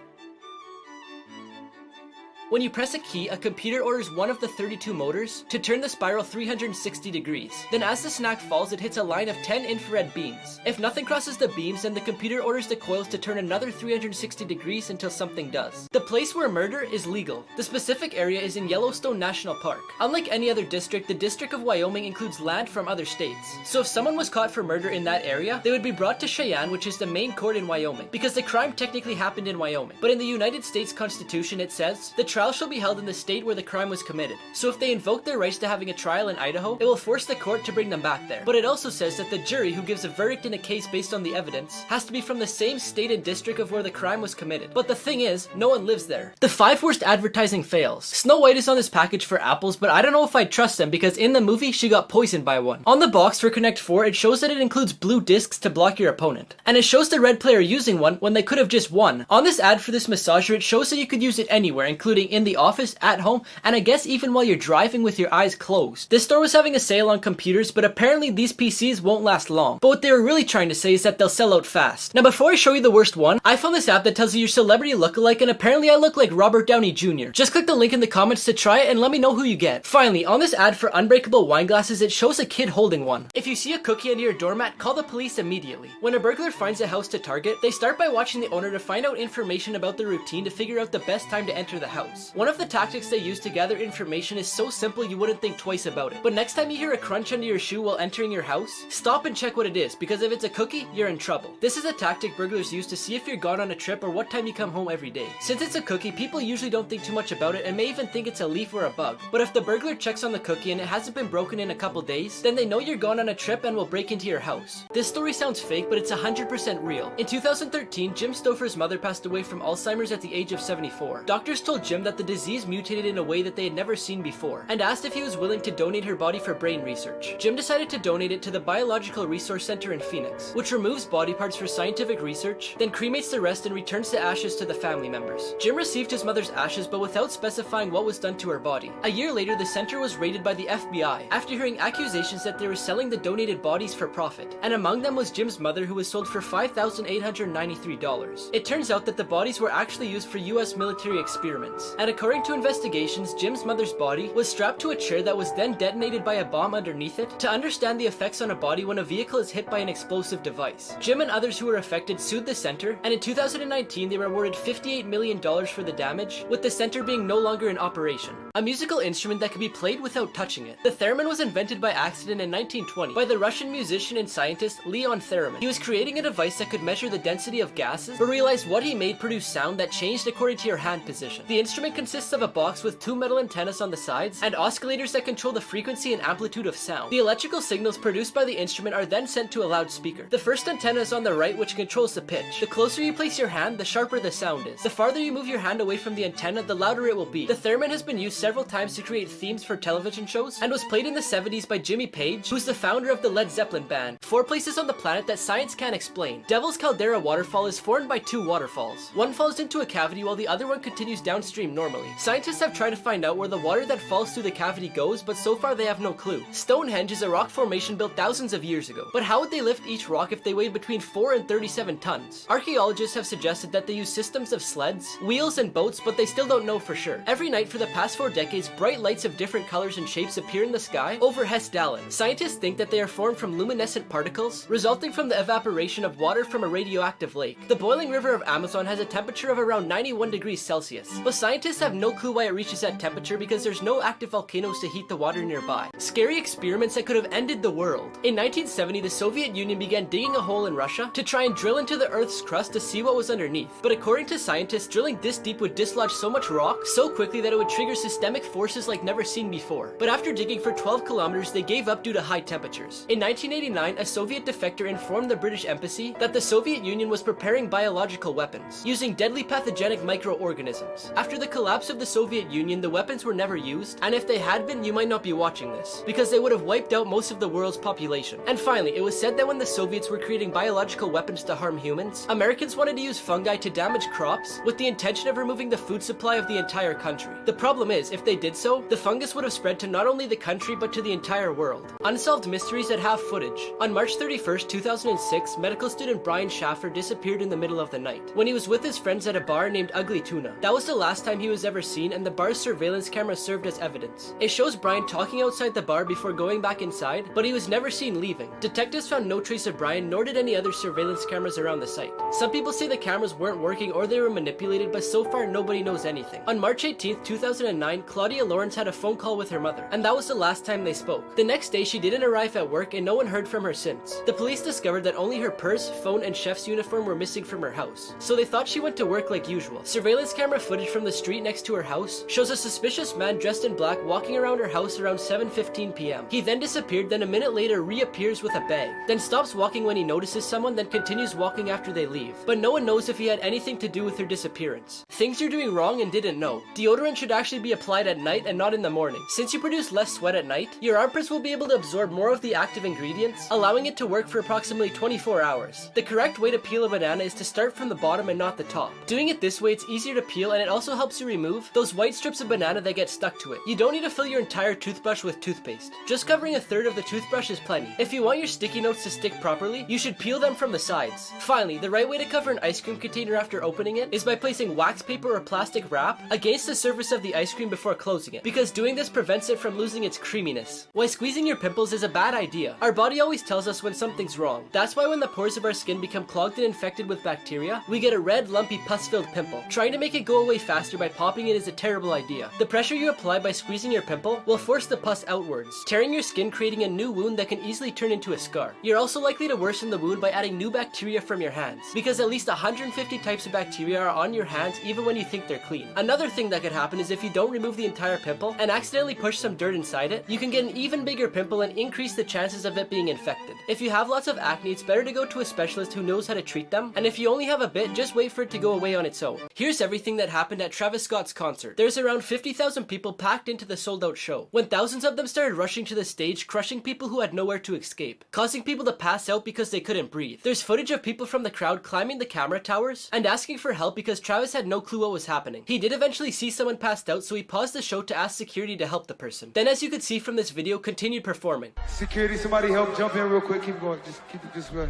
When you press a key, a computer orders one of the 32 motors to turn the spiral 360 degrees. Then as the snack falls, it hits a line of 10 infrared beams. If nothing crosses the beams, then the computer orders the coils to turn another 360 degrees until something does. The place where murder is legal. The specific area is in Yellowstone National Park. Unlike any other district, the District of Wyoming includes land from other states. So if someone was caught for murder in that area, they would be brought to Cheyenne, which is the main court in Wyoming, because the crime technically happened in Wyoming. But in the United States Constitution, it says, the trial shall be held in the state where the crime was committed. So if they invoke their rights to having a trial in Idaho, it will force the court to bring them back there. But it also says that the jury who gives a verdict in a case based on the evidence has to be from the same state and district of where the crime was committed. But the thing is, no one lives there. The 5 worst advertising fails. Snow White is on this package for apples, but I don't know if I'd trust them because in the movie she got poisoned by one. On the box for Connect 4, it shows that it includes blue discs to block your opponent. And it shows the red player using one when they could have just won. On this ad for this massager, it shows that you could use it anywhere, including in the office, at home, and I guess even while you're driving with your eyes closed. This store was having a sale on computers, but apparently these PCs won't last long. But what they were really trying to say is that they'll sell out fast. Now before I show you the worst one, I found this app that tells you your celebrity lookalike, and apparently I look like Robert Downey Jr. Just click the link in the comments to try it and let me know who you get. Finally, on this ad for unbreakable wine glasses, it shows a kid holding one. If you see a cookie under your doormat, call the police immediately. When a burglar finds a house to target, they start by watching the owner to find out information about their routine to figure out the best time to enter the house. One of the tactics they use to gather information is so simple you wouldn't think twice about it. But next time you hear a crunch under your shoe while entering your house, stop and check what it is, because if it's a cookie, you're in trouble. This is a tactic burglars use to see if you're gone on a trip or what time you come home every day. Since it's a cookie, people usually don't think too much about it and may even think it's a leaf or a bug. But if the burglar checks on the cookie and it hasn't been broken in a couple days, then they know you're gone on a trip and will break into your house. This story sounds fake, but it's 100% real. In 2013, Jim Stouffer's mother passed away from Alzheimer's at the age of 74. Doctors told Jim that the disease mutated in a way that they had never seen before, and asked if he was willing to donate her body for brain research. Jim decided to donate it to the Biological Resource Center in Phoenix, which removes body parts for scientific research, then cremates the rest and returns the ashes to the family members. Jim received his mother's ashes, but without specifying what was done to her body. A year later, the center was raided by the FBI after hearing accusations that they were selling the donated bodies for profit, and among them was Jim's mother, who was sold for $5,893. It turns out that the bodies were actually used for US military experiments, and according to investigations, Jim's mother's body was strapped to a chair that was then detonated by a bomb underneath it to understand the effects on a body when a vehicle is hit by an explosive device. Jim and others who were affected sued the center, and in 2019 they were awarded $58 million for the damage, with the center being no longer in operation. A musical instrument that could be played without touching it. The theremin was invented by accident in 1920 by the Russian musician and scientist Leon Theremin. He was creating a device that could measure the density of gases, but realized what he made produced sound that changed according to your hand position. The instrument consists of a box with two metal antennas on the sides and oscillators that control the frequency and amplitude of sound. The electrical signals produced by the instrument are then sent to a loudspeaker. The first antenna is on the right, which controls the pitch. The closer you place your hand, the sharper the sound is. The farther you move your hand away from the antenna, the louder it will be. The theremin has been used several times to create themes for television shows and was played in the 70s by Jimmy Page, who's the founder of the Led Zeppelin band. 4 places on the planet that science can't explain. Devil's Caldera waterfall is formed by 2 waterfalls. One falls into a cavity while the other one continues downstream normally. Scientists have tried to find out where the water that falls through the cavity goes, but so far they have no clue. Stonehenge is a rock formation built thousands of years ago, but how would they lift each rock if they weighed between 4 and 37 tons? Archaeologists have suggested that they use systems of sleds, wheels, and boats, but they still don't know for sure. Every night for the past 4 decades, bright lights of different colors and shapes appear in the sky over Hessdalen. Scientists think that they are formed from luminescent particles resulting from the evaporation of water from a radioactive lake. The boiling river of Amazon has a temperature of around 91 degrees Celsius, but scientists have no clue why it reaches that temperature because there's no active volcanoes to heat the water nearby. Scary experiments that could have ended the world. In 1970, the Soviet Union began digging a hole in Russia to try and drill into the Earth's crust to see what was underneath. But according to scientists, drilling this deep would dislodge so much rock so quickly that it would trigger systemic forces like never seen before. But after digging for 12 kilometers, they gave up due to high temperatures. In 1989, a Soviet defector informed the British embassy that the Soviet Union was preparing biological weapons, using deadly pathogenic microorganisms. After the collapse of the Soviet Union, the weapons were never used, and if they had been, you might not be watching this, because they would have wiped out most of the world's population. And finally, it was said that when the Soviets were creating biological weapons to harm humans, Americans wanted to use fungi to damage crops with the intention of removing the food supply of the entire country. The problem is, if they did so, the fungus would have spread to not only the country but to the entire world. Unsolved mysteries that have footage. On March 31st, 2006, medical student Brian Schaffer disappeared in the middle of the night when he was with his friends at a bar named Ugly Tuna. That was the last time he was ever seen, and the bar's surveillance camera served as evidence. It shows Brian talking outside the bar before going back inside, but he was never seen leaving. Detectives found no trace of Brian, nor did any other surveillance cameras around the site. Some people say the cameras weren't working or they were manipulated, but so far nobody knows anything. On March 18th, 2009, Claudia Lawrence had a phone call with her mother, and that was the last time they spoke. The next day, she didn't arrive at work and no one heard from her since. The police discovered that only her purse, phone, and chef's uniform were missing from her house, so they thought she went to work like usual. Surveillance camera footage from the street next to her house shows a suspicious man dressed in black walking around her house around 7:15 p.m. He then disappeared, then a minute later reappears with a bag, then stops walking when he notices someone, then continues walking after they leave. But no one knows if he had anything to do with her disappearance. Things you're doing wrong and didn't know. Deodorant should actually be applied at night and not in the morning. Since you produce less sweat at night, your armpits will be able to absorb more of the active ingredients, allowing it to work for approximately 24 hours. The correct way to peel a banana is to start from the bottom and not the top. Doing it this way, it's easier to peel, and it also helps you remove those white strips of banana that get stuck to it. You don't need to fill your entire toothbrush with toothpaste. Just covering a third of the toothbrush is plenty. If you want your sticky notes to stick properly, you should peel them from the sides. Finally, the right way to cover an ice cream container after opening it is by placing wax paper or plastic wrap against the surface of the ice cream before closing it, because doing this prevents it from losing its creaminess. Why squeezing your pimples is a bad idea. Our body always tells us when something's wrong. That's why when the pores of our skin become clogged and infected with bacteria, we get a red, lumpy, pus-filled pimple. Trying to make it go away faster by popping it is a terrible idea. The pressure you apply by squeezing your pimple will force the pus outwards, tearing your skin, creating a new wound that can easily turn into a scar. You're also likely to worsen the wound by adding new bacteria from your hands, because at least 150 types of bacteria are on your hands even when you think they're clean. Another thing that could happen is if you don't remove remove the entire pimple and accidentally push some dirt inside it, you can get an even bigger pimple and increase the chances of it being infected. If you have lots of acne, it's better to go to a specialist who knows how to treat them, and if you only have a bit, just wait for it to go away on its own. Here's everything that happened at Travis Scott's concert. There's around 50,000 people packed into the sold-out show, when thousands of them started rushing to the stage, crushing people who had nowhere to escape, causing people to pass out because they couldn't breathe. There's footage of people from the crowd climbing the camera towers and asking for help because Travis had no clue what was happening. He did eventually see someone passed out, so he paused the show to ask security to help the person. Then, as you could see from this video, continued performing. Security, somebody help jump in real quick. Keep going. Just keep it this way.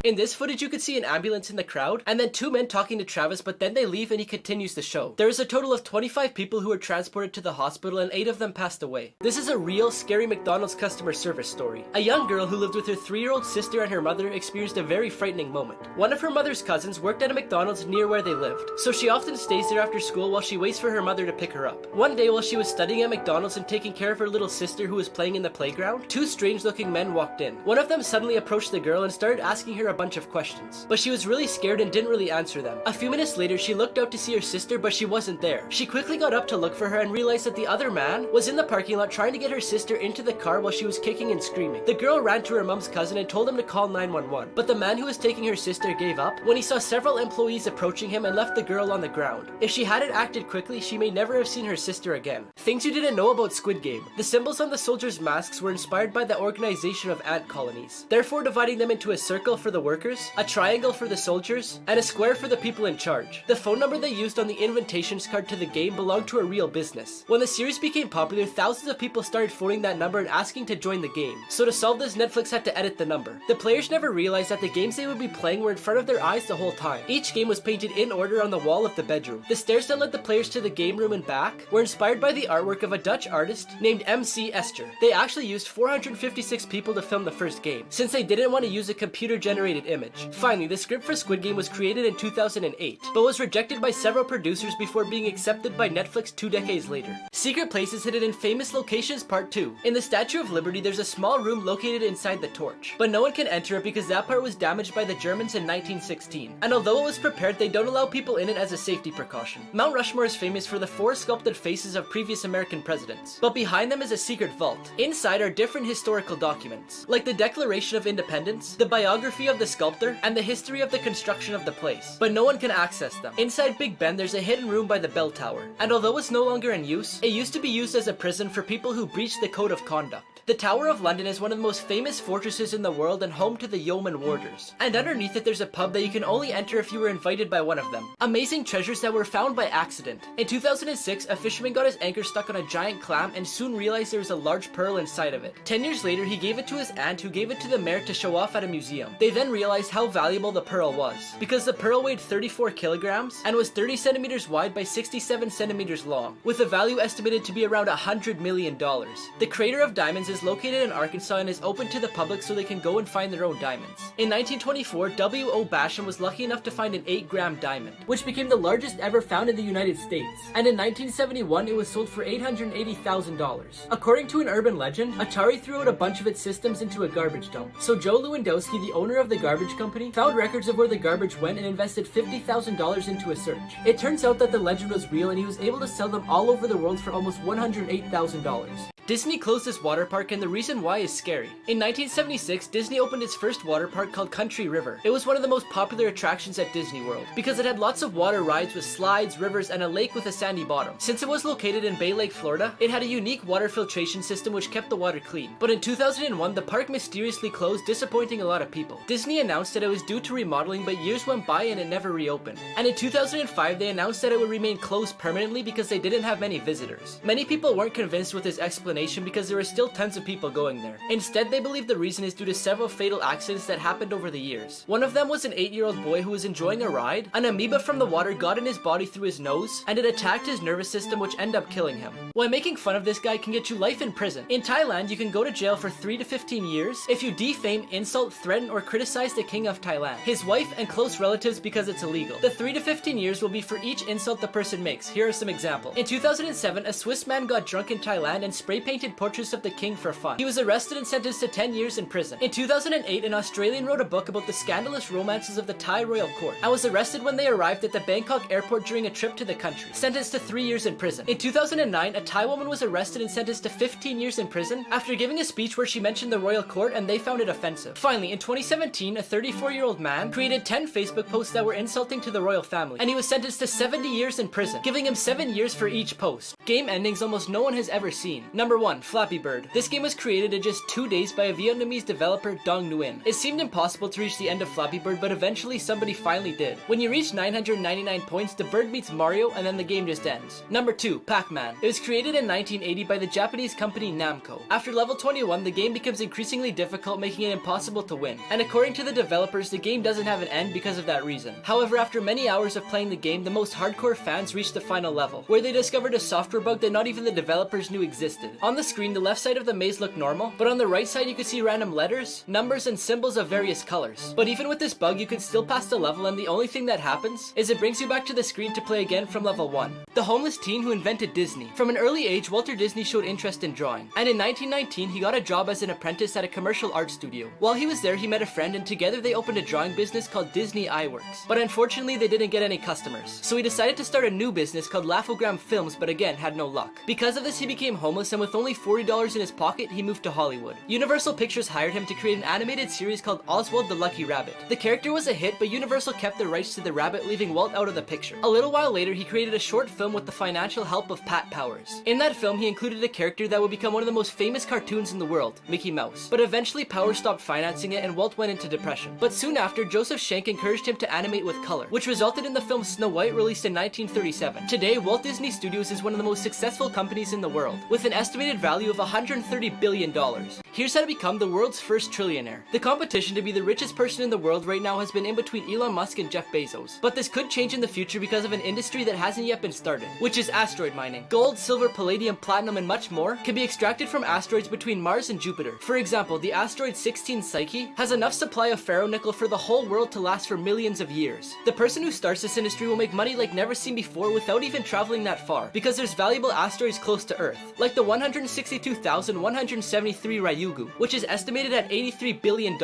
In this footage, you could see an ambulance in the crowd, and then two men talking to Travis, but then they leave and he continues the show. There is a total of 25 people who were transported to the hospital, and 8 of them passed away. This is a real, scary McDonald's customer service story. A young girl who lived with her 3-year-old sister and her mother experienced a very frightening moment. One of her mother's cousins worked at a McDonald's near where they lived, so she often stays there after school while she waits for her mother to pick her up. One day, while she was studying at McDonald's and taking care of her little sister who was playing in the playground, 2 strange-looking men walked in. One of them suddenly approached the girl and started asking her a bunch of questions. But she was really scared and didn't really answer them. A few minutes later, she looked out to see her sister, but she wasn't there. She quickly got up to look for her and realized that the other man was in the parking lot trying to get her sister into the car while she was kicking and screaming. The girl ran to her mom's cousin and told him to call 911, but the man who was taking her sister gave up when he saw several employees approaching him and left the girl on the ground. If she hadn't acted quickly, she may never have seen her sister again. Things you didn't know about Squid Game. The symbols on the soldiers' masks were inspired by the organization of ant colonies, therefore dividing them into a circle for the workers, a triangle for the soldiers, and a square for the people in charge. The phone number they used on the invitations card to the game belonged to a real business. When the series became popular, thousands of people started phoning that number and asking to join the game. So to solve this, Netflix had to edit the number. The players never realized that the games they would be playing were in front of their eyes the whole time. Each game was painted in order on the wall of the bedroom. The stairs that led the players to the game room and back were inspired by the artwork of a Dutch artist named MC Esther. They actually used 456 people to film the first game, since they didn't want to use a computer-generated image. Finally, the script for Squid Game was created in 2008, but was rejected by several producers before being accepted by Netflix 2 decades later. Secret Places hidden in famous locations part 2. In the Statue of Liberty, there's a small room located inside the torch, but no one can enter it because that part was damaged by the Germans in 1916, and although it was prepared, they don't allow people in it as a safety precaution. Mount Rushmore is famous for the 4 sculpted faces of previous American presidents, but behind them is a secret vault. Inside are different historical documents, like the Declaration of Independence, the biography of the sculptor, and the history of the construction of the place, but no one can access them. Inside Big Ben, there's a hidden room by the bell tower, and although it's no longer in use, it used to be used as a prison for people who breached the code of conduct. The Tower of London is one of the most famous fortresses in the world and home to the Yeoman Warders, and underneath it there's a pub that you can only enter if you were invited by one of them. Amazing treasures that were found by accident. In 2006, a fisherman got his anchor stuck on a giant clam and soon realized there was a large pearl inside of it. 10 years later, he gave it to his aunt, who gave it to the mayor to show off at a museum. They then realized how valuable the pearl was, because the pearl weighed 34 kilograms and was 30 centimeters wide by 67 centimeters long, with a value estimated to be around $100 million. The Crater of Diamonds is located in Arkansas and is open to the public so they can go and find their own diamonds. In 1924, W.O. Basham was lucky enough to find an 8-gram diamond, which became the largest ever found in the United States, and in 1971 it was sold for $880,000. According to an urban legend, Atari threw out a bunch of its systems into a garbage dump, so Joe Lewandowski, the owner of the garbage company, found records of where the garbage went and invested $50,000 into a search. It turns out that the legend was real and he was able to sell them all over the world for almost $108,000. Disney closed this water park, and the reason why is scary. In 1976, Disney opened its first water park called Country River. It was one of the most popular attractions at Disney World because it had lots of water rides with slides, rivers, and a lake with a sandy bottom. Since it was located in Bay Lake, Florida, it had a unique water filtration system which kept the water clean. But in 2001, the park mysteriously closed, disappointing a lot of people. Disney announced that it was due to remodeling, but years went by and it never reopened. And in 2005, they announced that it would remain closed permanently because they didn't have many visitors. Many people weren't convinced with this explanation because there were still tons of people going there. Instead, they believe the reason is due to several fatal accidents that happened over the years. One of them was an 8-year-old boy who was enjoying a ride. An amoeba from the water got in his body through his nose, and it attacked his nervous system, which ended up killing him. While making fun of this guy can get you life in prison. In Thailand, you can go to jail for 3 to 15 years if you defame, insult, threaten, or criticize the king of Thailand, his wife, and close relatives because it's illegal. The 3 to 15 years will be for each insult the person makes. Here are some examples. In 2007, a Swiss man got drunk in Thailand and spray painted portraits of the king for fun. He was arrested and sentenced to 10 years in prison. In 2008, an Australian wrote a book about the scandalous romances of the Thai royal court and was arrested when they arrived at the Bangkok airport during a trip to the country, sentenced to 3 years in prison. In 2009, a Thai woman was arrested and sentenced to 15 years in prison after giving a speech where she mentioned the royal court and they found it offensive. Finally, in 2017, a 34-year-old man created 10 Facebook posts that were insulting to the royal family, and he was sentenced to 70 years in prison, giving him 7 years for each post. Game endings almost no one has ever seen. Number 1, Flappy Bird. This game was created in just 2 days by a Vietnamese developer, Dong Nguyen. It seemed impossible to reach the end of Flappy Bird, but eventually somebody finally did. When you reach 999 points, the bird meets Mario, and then the game just ends. Number 2, Pac-Man. It was created in 1980 by the Japanese company Namco. After level 21, the game becomes increasingly difficult, making it impossible to win. And according to the developers, the game doesn't have an end because of that reason. However, after many hours of playing the game, the most hardcore fans reached the final level, where they discovered a software bug that not even the developers knew existed. On the screen, the left side of the maze looked normal, but on the right side you could see random letters, numbers, and symbols of various colors. But even with this bug, you could still pass the level, and the only thing that happens is it brings you back to the screen to play again from level 1. The homeless teen who invented Disney. From an early age, Walter Disney showed interest in drawing, and in 1919 he got a job as an apprentice at a commercial art studio. While he was there, he met a friend, and together they opened a drawing business called Disney Eyeworks. But unfortunately, they didn't get any customers, so he decided to start a new business called Laugh-O-Gram Films, but again had no luck. Because of this, he became homeless, and with only $40 in his pocket, he moved to Hollywood. Universal Pictures hired him to create an animated series called Oswald the Lucky Rabbit. The character was a hit, but Universal kept the rights to the rabbit, leaving Walt out of the picture. A little while later, he created a short film with the financial help of Pat Powers. In that film, he included a character that would become one of the most famous cartoons in the world, Mickey Mouse. But eventually, Powers stopped financing it, and Walt went into depression. But soon after, Joseph Schenck encouraged him to animate with color, which resulted in the film Snow White, released in 1937. Today, Walt Disney Studios is one of the most successful companies in the world, with an estimated value of $130 billion. Here's how to become the world's first trillionaire. The competition to be the richest person in the world right now has been in between Elon Musk and Jeff Bezos. But this could change in the future because of an industry that hasn't yet been started, which is asteroid mining. Gold, silver, palladium, platinum, and much more can be extracted from asteroids between Mars and Jupiter. For example, the asteroid 16 Psyche has enough supply of ferronickel for the whole world to last for millions of years. The person who starts this industry will make money like never seen before without even traveling that far, because there's valuable asteroids close to Earth, like the 162,173 Ryugu, which is estimated at $83 billion.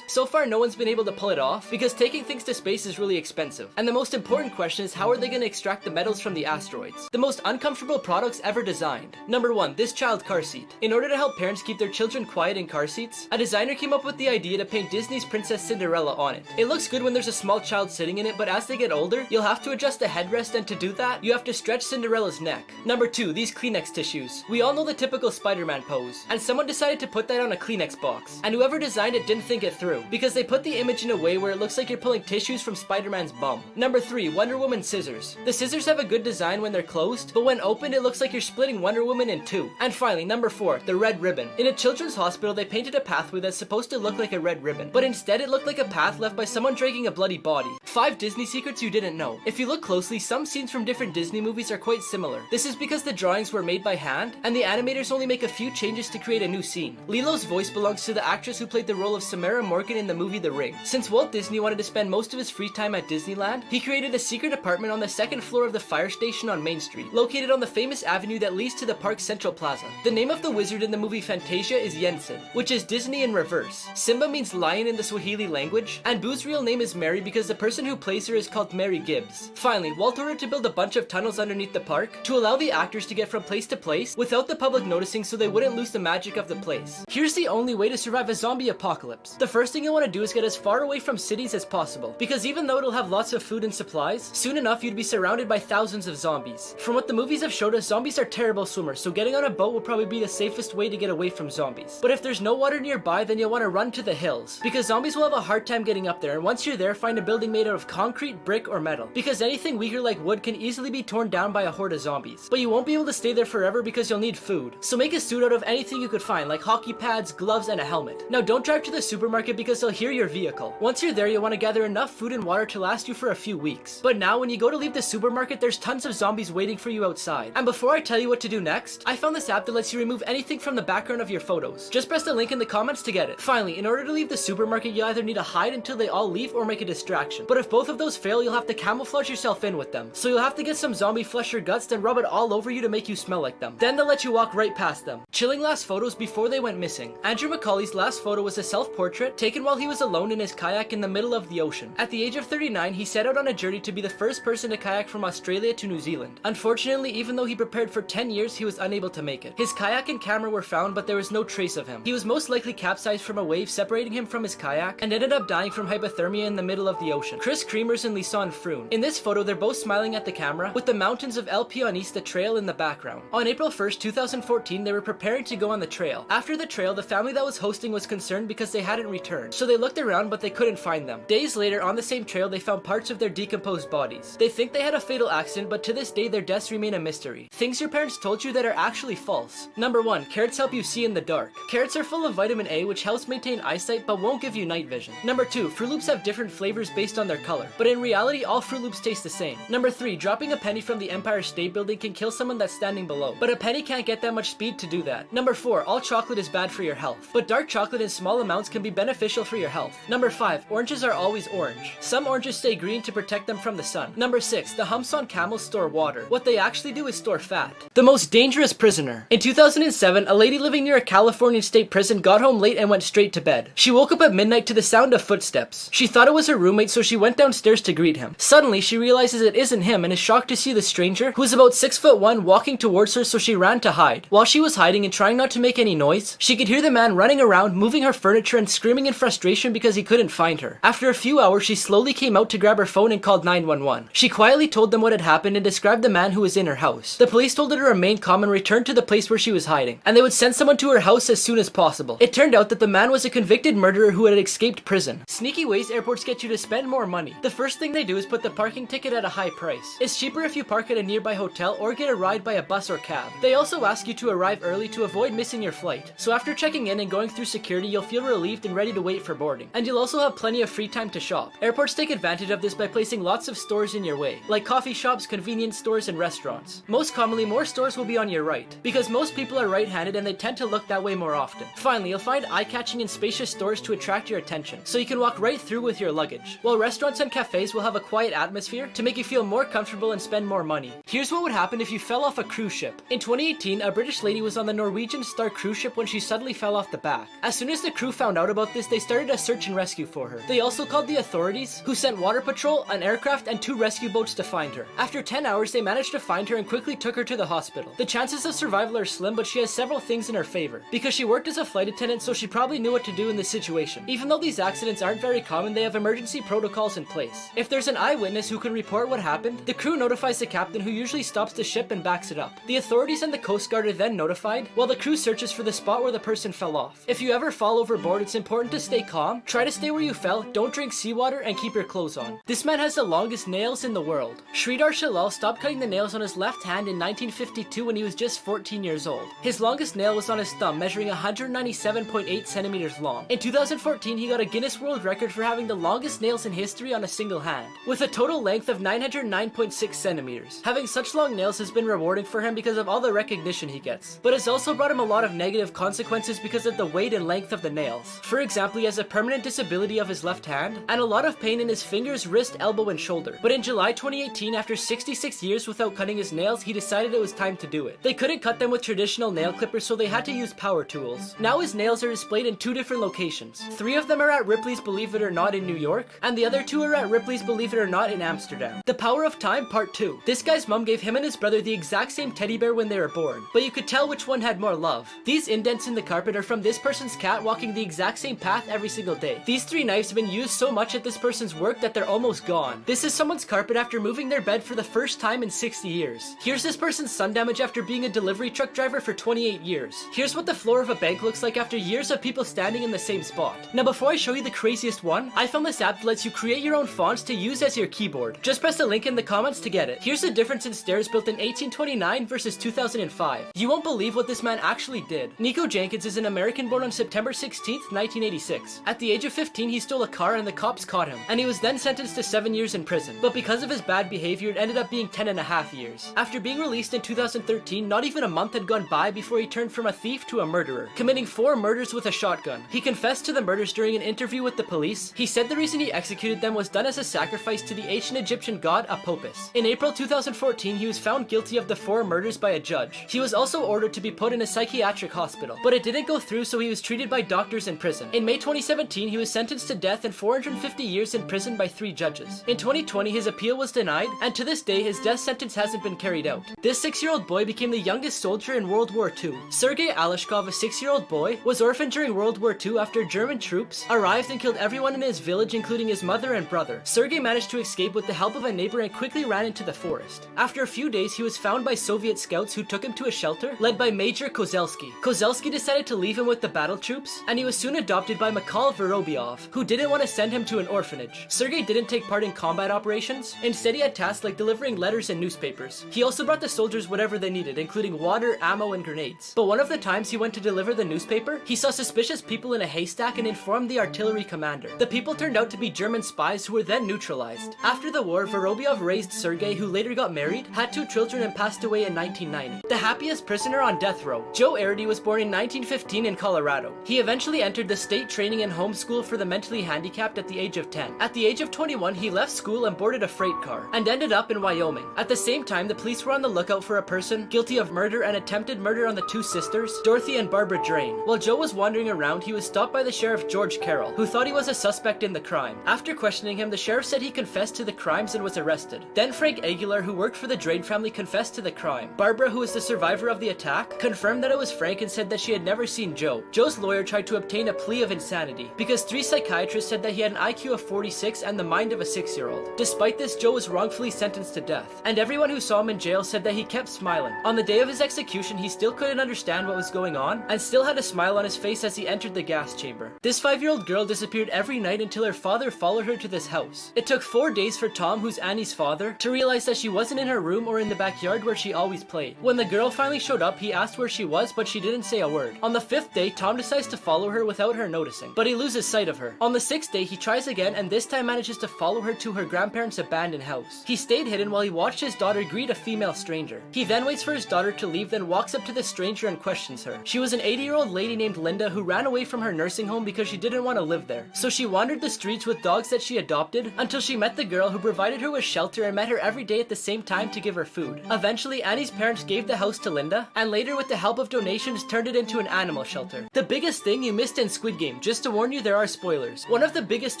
So far, no one's been able to pull it off, because taking things to space is really expensive. And the most important question is, how are they going to extract the metals from the asteroids? The most uncomfortable products ever designed. Number 1, this child car seat. In order to help parents keep their children quiet in car seats, a designer came up with the idea to paint Disney's Princess Cinderella on it. It looks good when there's a small child sitting in it, but as they get older, you'll have to adjust the headrest, and to do that, you have to stretch Cinderella's neck. Number 2, these Kleenex tissues. We all know the typical Spider-Man pose, and someone decided to put that on a Kleenex box, and whoever designed it didn't think it through, because they put the image in a way where it looks like you're pulling tissues from Spider-Man's bum. Number 3, Wonder Woman scissors. The scissors have a good design when they're closed, but when opened, it looks like you're splitting Wonder Woman in two. And finally, number 4, the red ribbon. In a children's hospital, they painted a pathway that's supposed to look like a red ribbon, but instead it looked like a path left by someone dragging a bloody body. 5 Disney secrets you didn't know. If you look closely, some scenes from different Disney movies are quite similar. This is because the drawings were made by hand, and the animators only make a few changes to create a new scene. Lilo's voice belongs to the actress who played the role of Samara Morgan in the movie The Ring. Since Walt Disney wanted to spend most of his free time at Disneyland, he created a secret apartment on the 2nd floor of the fire station on Main Street, located on the famous avenue that leads to the park's Central Plaza. The name of the wizard in the movie Fantasia is Yensid, which is Disney in reverse. Simba means lion in the Swahili language, and Boo's real name is Mary because the person who plays her is called Mary Gibbs. Finally, Walt ordered to build a bunch of tunnels underneath the park to allow the actors to get from place to place without the public noticing, so they wouldn't lose the magic of the place. Here's the only way to survive a zombie apocalypse. The first thing you want to do is get as far away from cities as possible, because even though it'll have lots of food and supplies, soon enough you'd be surrounded by thousands of zombies. From what the movies have showed us, zombies are terrible swimmers, so getting on a boat will probably be the safest way to get away from zombies. But if there's no water nearby, then you'll want to run to the hills, because zombies will have a hard time getting up there, and once you're there, find a building made out of concrete, brick, or metal, because anything weaker like wood can easily be torn down by a horde of zombies. But you won't be able to stay there forever because you'll need food, so make a suit out of anything you could find, like hockey pads, gloves, and a helmet. Now don't drive to the supermarket because they'll hear your vehicle. Once you're there, you'll want to gather enough food and water to last you for a few weeks. But now when you go to leave the supermarket, there's tons of zombies waiting for you outside. And before I tell you what to do next, I found this app that lets you remove anything from the background of your photos. Just press the link in the comments to get it. Finally, in order to leave the supermarket, you either need to hide until they all leave or make a distraction. But if both of those fail, you'll have to camouflage yourself in with them. So you'll have to get some zombie flesh or guts, then rub it all over you to make you smell like them. Then they'll let you walk right past them. Chilling taking last photos before they went missing. Andrew Macaulay's last photo was a self-portrait taken while he was alone in his kayak in the middle of the ocean. At the age of 39, he set out on a journey to be the first person to kayak from Australia to New Zealand. Unfortunately, even though he prepared for 10 years, he was unable to make it. His kayak and camera were found, but there was no trace of him. He was most likely capsized from a wave separating him from his kayak and ended up dying from hypothermia in the middle of the ocean. Chris Creamers and Lisanne Froon. In this photo, they're both smiling at the camera with the mountains of El Pionista Trail in the background. On April 1st, 2014, they were preparing to go on the trail. After the trail, the family that was hosting was concerned because they hadn't returned, so they looked around but they couldn't find them. Days later, on the same trail, they found parts of their decomposed bodies. They think they had a fatal accident, but to this day, their deaths remain a mystery. Things your parents told you that are actually false. Number 1. Carrots help you see in the dark. Carrots are full of vitamin A, which helps maintain eyesight but won't give you night vision. Number 2. Fruit Loops have different flavors based on their color, but in reality, all Fruit Loops taste the same. Number 3. Dropping a penny from the Empire State Building can kill someone that's standing below, but a penny can't get that much speed to do that. Number 4. All chocolate is bad for your health, but dark chocolate in small amounts can be beneficial for your health. Number 5. Oranges are always orange. Some oranges stay green to protect them from the sun. Number 6. The humps on camels store water. What they actually do is store fat. The most dangerous prisoner. In 2007, a lady living near a Californian state prison got home late and went straight to bed. She woke up at midnight to the sound of footsteps. She thought it was her roommate, so she went downstairs to greet him. Suddenly, she realizes it isn't him and is shocked to see the stranger, who is about 6'1", walking towards her, so she ran to hide. While she was hiding and trying not to make any noise, she could hear the man running around, moving her furniture and screaming in frustration because he couldn't find her. After a few hours, she slowly came out to grab her phone and called 911. She quietly told them what had happened and described the man who was in her house. The police told her to remain calm and return to the place where she was hiding, and they would send someone to her house as soon as possible. It turned out that the man was a convicted murderer who had escaped prison. Sneaky ways airports get you to spend more money. The first thing they do is put the parking ticket at a high price. It's cheaper if you park at a nearby hotel or get a ride by a bus or cab. They also ask you to arrive early to avoid missing your flight. So after checking in and going through security, you'll feel relieved and ready to wait for boarding. And you'll also have plenty of free time to shop. Airports take advantage of this by placing lots of stores in your way, like coffee shops, convenience stores, and restaurants. Most commonly, more stores will be on your right, because most people are right-handed and they tend to look that way more often. Finally, you'll find eye-catching and spacious stores to attract your attention, so you can walk right through with your luggage, while restaurants and cafes will have a quiet atmosphere to make you feel more comfortable and spend more money. Here's what would happen if you fell off a cruise ship. In 2018, a British lady was on the Norwegian Star cruise ship when she suddenly fell off the back. As soon as the crew found out about this, they started a search and rescue for her. They also called the authorities, who sent water patrol, an aircraft, and 2 rescue boats to find her. After 10 hours, they managed to find her and quickly took her to the hospital. The chances of survival are slim, but she has several things in her favor. Because she worked as a flight attendant, so she probably knew what to do in this situation. Even though these accidents aren't very common, they have emergency protocols in place. If there's an eyewitness who can report what happened, the crew notifies the captain, who usually stops the ship and backs it up. The authorities and the Coast Guard are then notified, while the crew searches for the spot where the person fell off. If you ever fall overboard, it's important to stay calm, try to stay where you fell, don't drink seawater, and keep your clothes on. This man has the longest nails in the world. Sridhar Shalal stopped cutting the nails on his left hand in 1952 when he was just 14 years old. His longest nail was on his thumb, measuring 197.8 centimeters long. In 2014, he got a Guinness World Record for having the longest nails in history on a single hand, with a total length of 909.6 centimeters. Having such long nails has been rewarding for him because of all the recognition he gets, but it's also brought him a lot of negative consequences because of the weight and length of the nails. For example, he has a permanent disability of his left hand, and a lot of pain in his fingers, wrist, elbow, and shoulder. But in July 2018, after 66 years without cutting his nails, he decided it was time to do it. They couldn't cut them with traditional nail clippers, so they had to use power tools. Now his nails are displayed in 2 different locations. 3 of them are at Ripley's Believe It or Not in New York, and the other 2 are at Ripley's Believe It or Not in Amsterdam. The Power of Time Part 2. This guy's mom gave him and his brother the exact same teddy bear when they were born, but you could tell which one had more love. These indents in the carpet are from this person's cat walking the exact same path every single day. These 3 knives have been used so much at this person's work that they're almost gone. This is someone's carpet after moving their bed for the first time in 60 years. Here's this person's sun damage after being a delivery truck driver for 28 years. Here's what the floor of a bank looks like after years of people standing in the same spot. Now before I show you the craziest one, I found this app that lets you create your own fonts to use as your keyboard. Just press the link in the comments to get it. Here's the difference in stairs built in 1829 versus 2005. You won't believe what this man actually did. Nico Jenkins is an American born on September 16th, 1986. At the age of 15, he stole a car and the cops caught him, and he was then sentenced to 7 years in prison. But because of his bad behavior, it ended up being 10.5 years. After being released in 2013, not even a month had gone by before he turned from a thief to a murderer, committing 4 murders with a shotgun. He confessed to the murders during an interview with the police. He said the reason he executed them was done as a sacrifice to the ancient Egyptian god Apopis. In April 2014, he was found guilty of the 4 murders by a judge. He was also ordered to be put in a psychiatric hospital, but it didn't go through, so he was treated by doctors in prison. In May 2017, he was sentenced to death and 450 years in prison by 3 judges. In 2020, his appeal was denied, and to this day, his death sentence hasn't been carried out. This 6-year-old boy became the youngest soldier in World War II. Sergei Aleshkov, a 6-year-old boy, was orphaned during World War II after German troops arrived and killed everyone in his village, including his mother and brother. Sergei managed to escape with the help of a neighbor and quickly ran into the forest. After a few days, he was found by Soviet scouts who took him to a shelter led by Major Kozelski. Kozelski decided to leave him with the battle troops, and he was soon adopted by Mikhail Vorobyov, who didn't want to send him to an orphanage. Sergei didn't take part in combat operations. Instead, he had tasks like delivering letters and newspapers. He also brought the soldiers whatever they needed, including water, ammo, and grenades. But one of the times he went to deliver the newspaper, he saw suspicious people in a haystack and informed the artillery commander. The people turned out to be German spies who were then neutralized. After the war, Vorobyov raised Sergei, who later got married, had 2 children, and passed away in 1990. The happiest prisoner on death row. Joe Arity was born in 1915 in Colorado. He eventually entered the state training and home school for the mentally handicapped at the age of 10. At the age of 21, he left school and boarded a freight car, and ended up in Wyoming. At the same time, the police were on the lookout for a person guilty of murder and attempted murder on the 2 sisters, Dorothy and Barbara Drain. While Joe was wandering around, he was stopped by the sheriff George Carroll, who thought he was a suspect in the crime. After questioning him, the sheriff said he confessed to the crimes and was arrested. Then Frank Aguilar, who worked for the Drain family, confessed to the crime. Barbara, who was the survivor of the attack, confirmed that it was Frank and said that she had never seen Joe. Joe's lawyer tried to obtain a plea of insanity because 3 psychiatrists said that he had an IQ of 46 and the mind of a 6-year-old. Despite this, Joe was wrongfully sentenced to death, and everyone who saw him in jail said that he kept smiling. On the day of his execution, he still couldn't understand what was going on and still had a smile on his face as he entered the gas chamber. This 5-year-old girl disappeared every night until her father followed her to this house. It took 4 days for Tom, who's Annie's father, to realize that she wasn't in her room or in the backyard where she always played. When the girl finally showed up, he asked where she was, but she didn't say a word. On the 5th day, Tom decides to follow her without her noticing, but he loses sight of her. On the 6th day, he tries again and this time manages to follow her to her grandparents' abandoned house. He stayed hidden while he watched his daughter greet a female stranger. He then waits for his daughter to leave, then walks up to the stranger and questions her. She was an 80-year-old lady named Linda who ran away from her nursing home because she didn't want to live there. So she wandered the streets with dogs that she adopted until she met the girl who provided her with shelter and met her every day at the same time to give her food. Eventually, Annie's parents gave the house to Linda, and later with the help of donations turned it into an animal shelter. The biggest thing you missed in Squid Game, just to warn you, there are spoilers. One of the biggest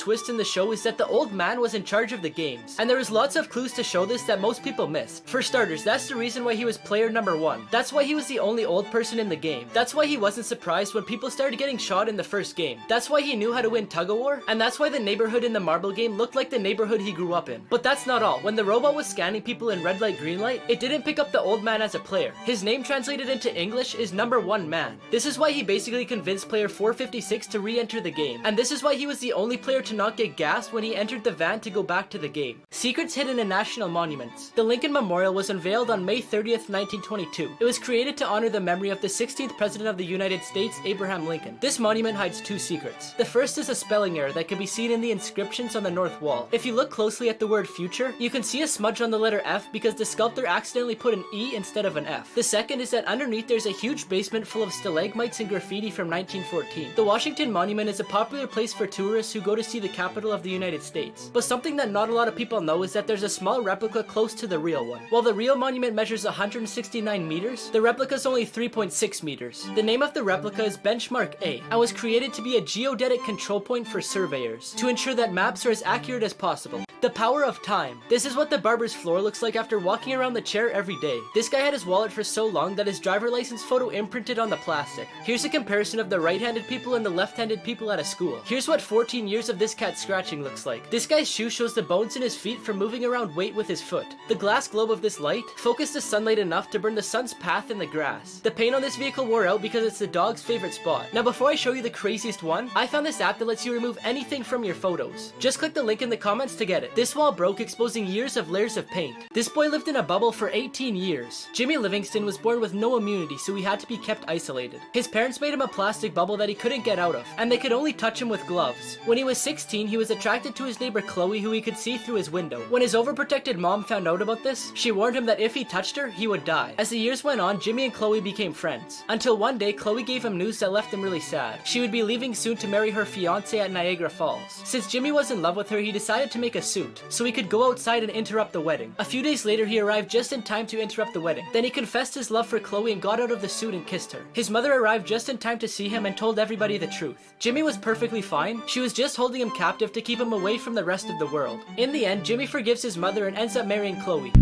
twists in the show is that the old man was in charge of the games, and there was lots of clues to show this that most people missed. For starters, that's the reason why he was player number 1. That's why he was the only old person in the game. That's why he wasn't surprised when people started getting shot in the first game. That's why he knew how to win tug-of-war, and that's why the neighborhood in the marble game looked like the neighborhood he grew up in. But that's not all. When the robot was scanning people in red light, green light, it didn't pick up the old man as a player. His name translated into English is number 1 man. This is why he basically convinced player 456 to re-enter the game, and this is why he was the only player to not get gassed when he entered the van to go back to the game. Secrets hidden in national monuments. The Lincoln Memorial was unveiled on May 30th, 1922. It was created to honor the memory of the 16th President of the United States, Abraham Lincoln. This monument hides 2 secrets. The first is a spelling error that can be seen in the inscriptions on the north wall. If you look closely at the word future, you can see a smudge on the letter F because the sculptor accidentally put an E instead of an F. The second is that underneath there's a huge basement full of stalagmites and graffiti from 1914. The Washington Monument is a popular place for tourists who go to see the capital of the United States. But something that not a lot of people know is that there's a small replica close to the real one. While the real monument measures 169 meters, the replica is only 3.6 meters. The name of the replica is Benchmark A and was created to be a geodetic control point for surveyors to ensure that maps are as accurate as possible. The power of time. This is what the barber's floor looks like after walking around the chair every day. This guy had his wallet for so long that his driver license photo imprinted on the plastic. Here's a comparison of the right-handed people and the left-handed people at a school. Here's what 14 years of this cat scratching looks like. This guy's shoe shows the bones in his feet from moving around weight with his foot. The glass globe of this light focused the sunlight enough to burn the sun's path in the grass. The paint on this vehicle wore out because it's the dog's favorite spot. Now before I show you the craziest one, I found this app that lets you remove anything from your photos. Just click the link in the comments to get it. This wall broke, exposing years of layers of paint. This boy lived in a bubble for 18 years. Jimmy Livingston was born with no immunity, so he had to be kept isolated. His parents made him a plastic bubble that he couldn't get out of, and they could only touch him with gloves. When he was 16, he was attracted to his neighbor Chloe, who he could see through his window. When his overprotected mom found out about this, she warned him that if he touched her, he would die. As the years went on, Jimmy and Chloe became friends, until one day Chloe gave him news that left him really sad. She would be leaving soon to marry her fiance at Niagara Falls. Since Jimmy was in love with her, he decided to make a suit. suit, so he could go outside and interrupt the wedding. A few days later, he arrived just in time to interrupt the wedding. Then he confessed his love for Chloe and got out of the suit and kissed her. His mother arrived just in time to see him and told everybody the truth. Jimmy was perfectly fine. She was just holding him captive to keep him away from the rest of the world. In the end, Jimmy forgives his mother and ends up marrying Chloe.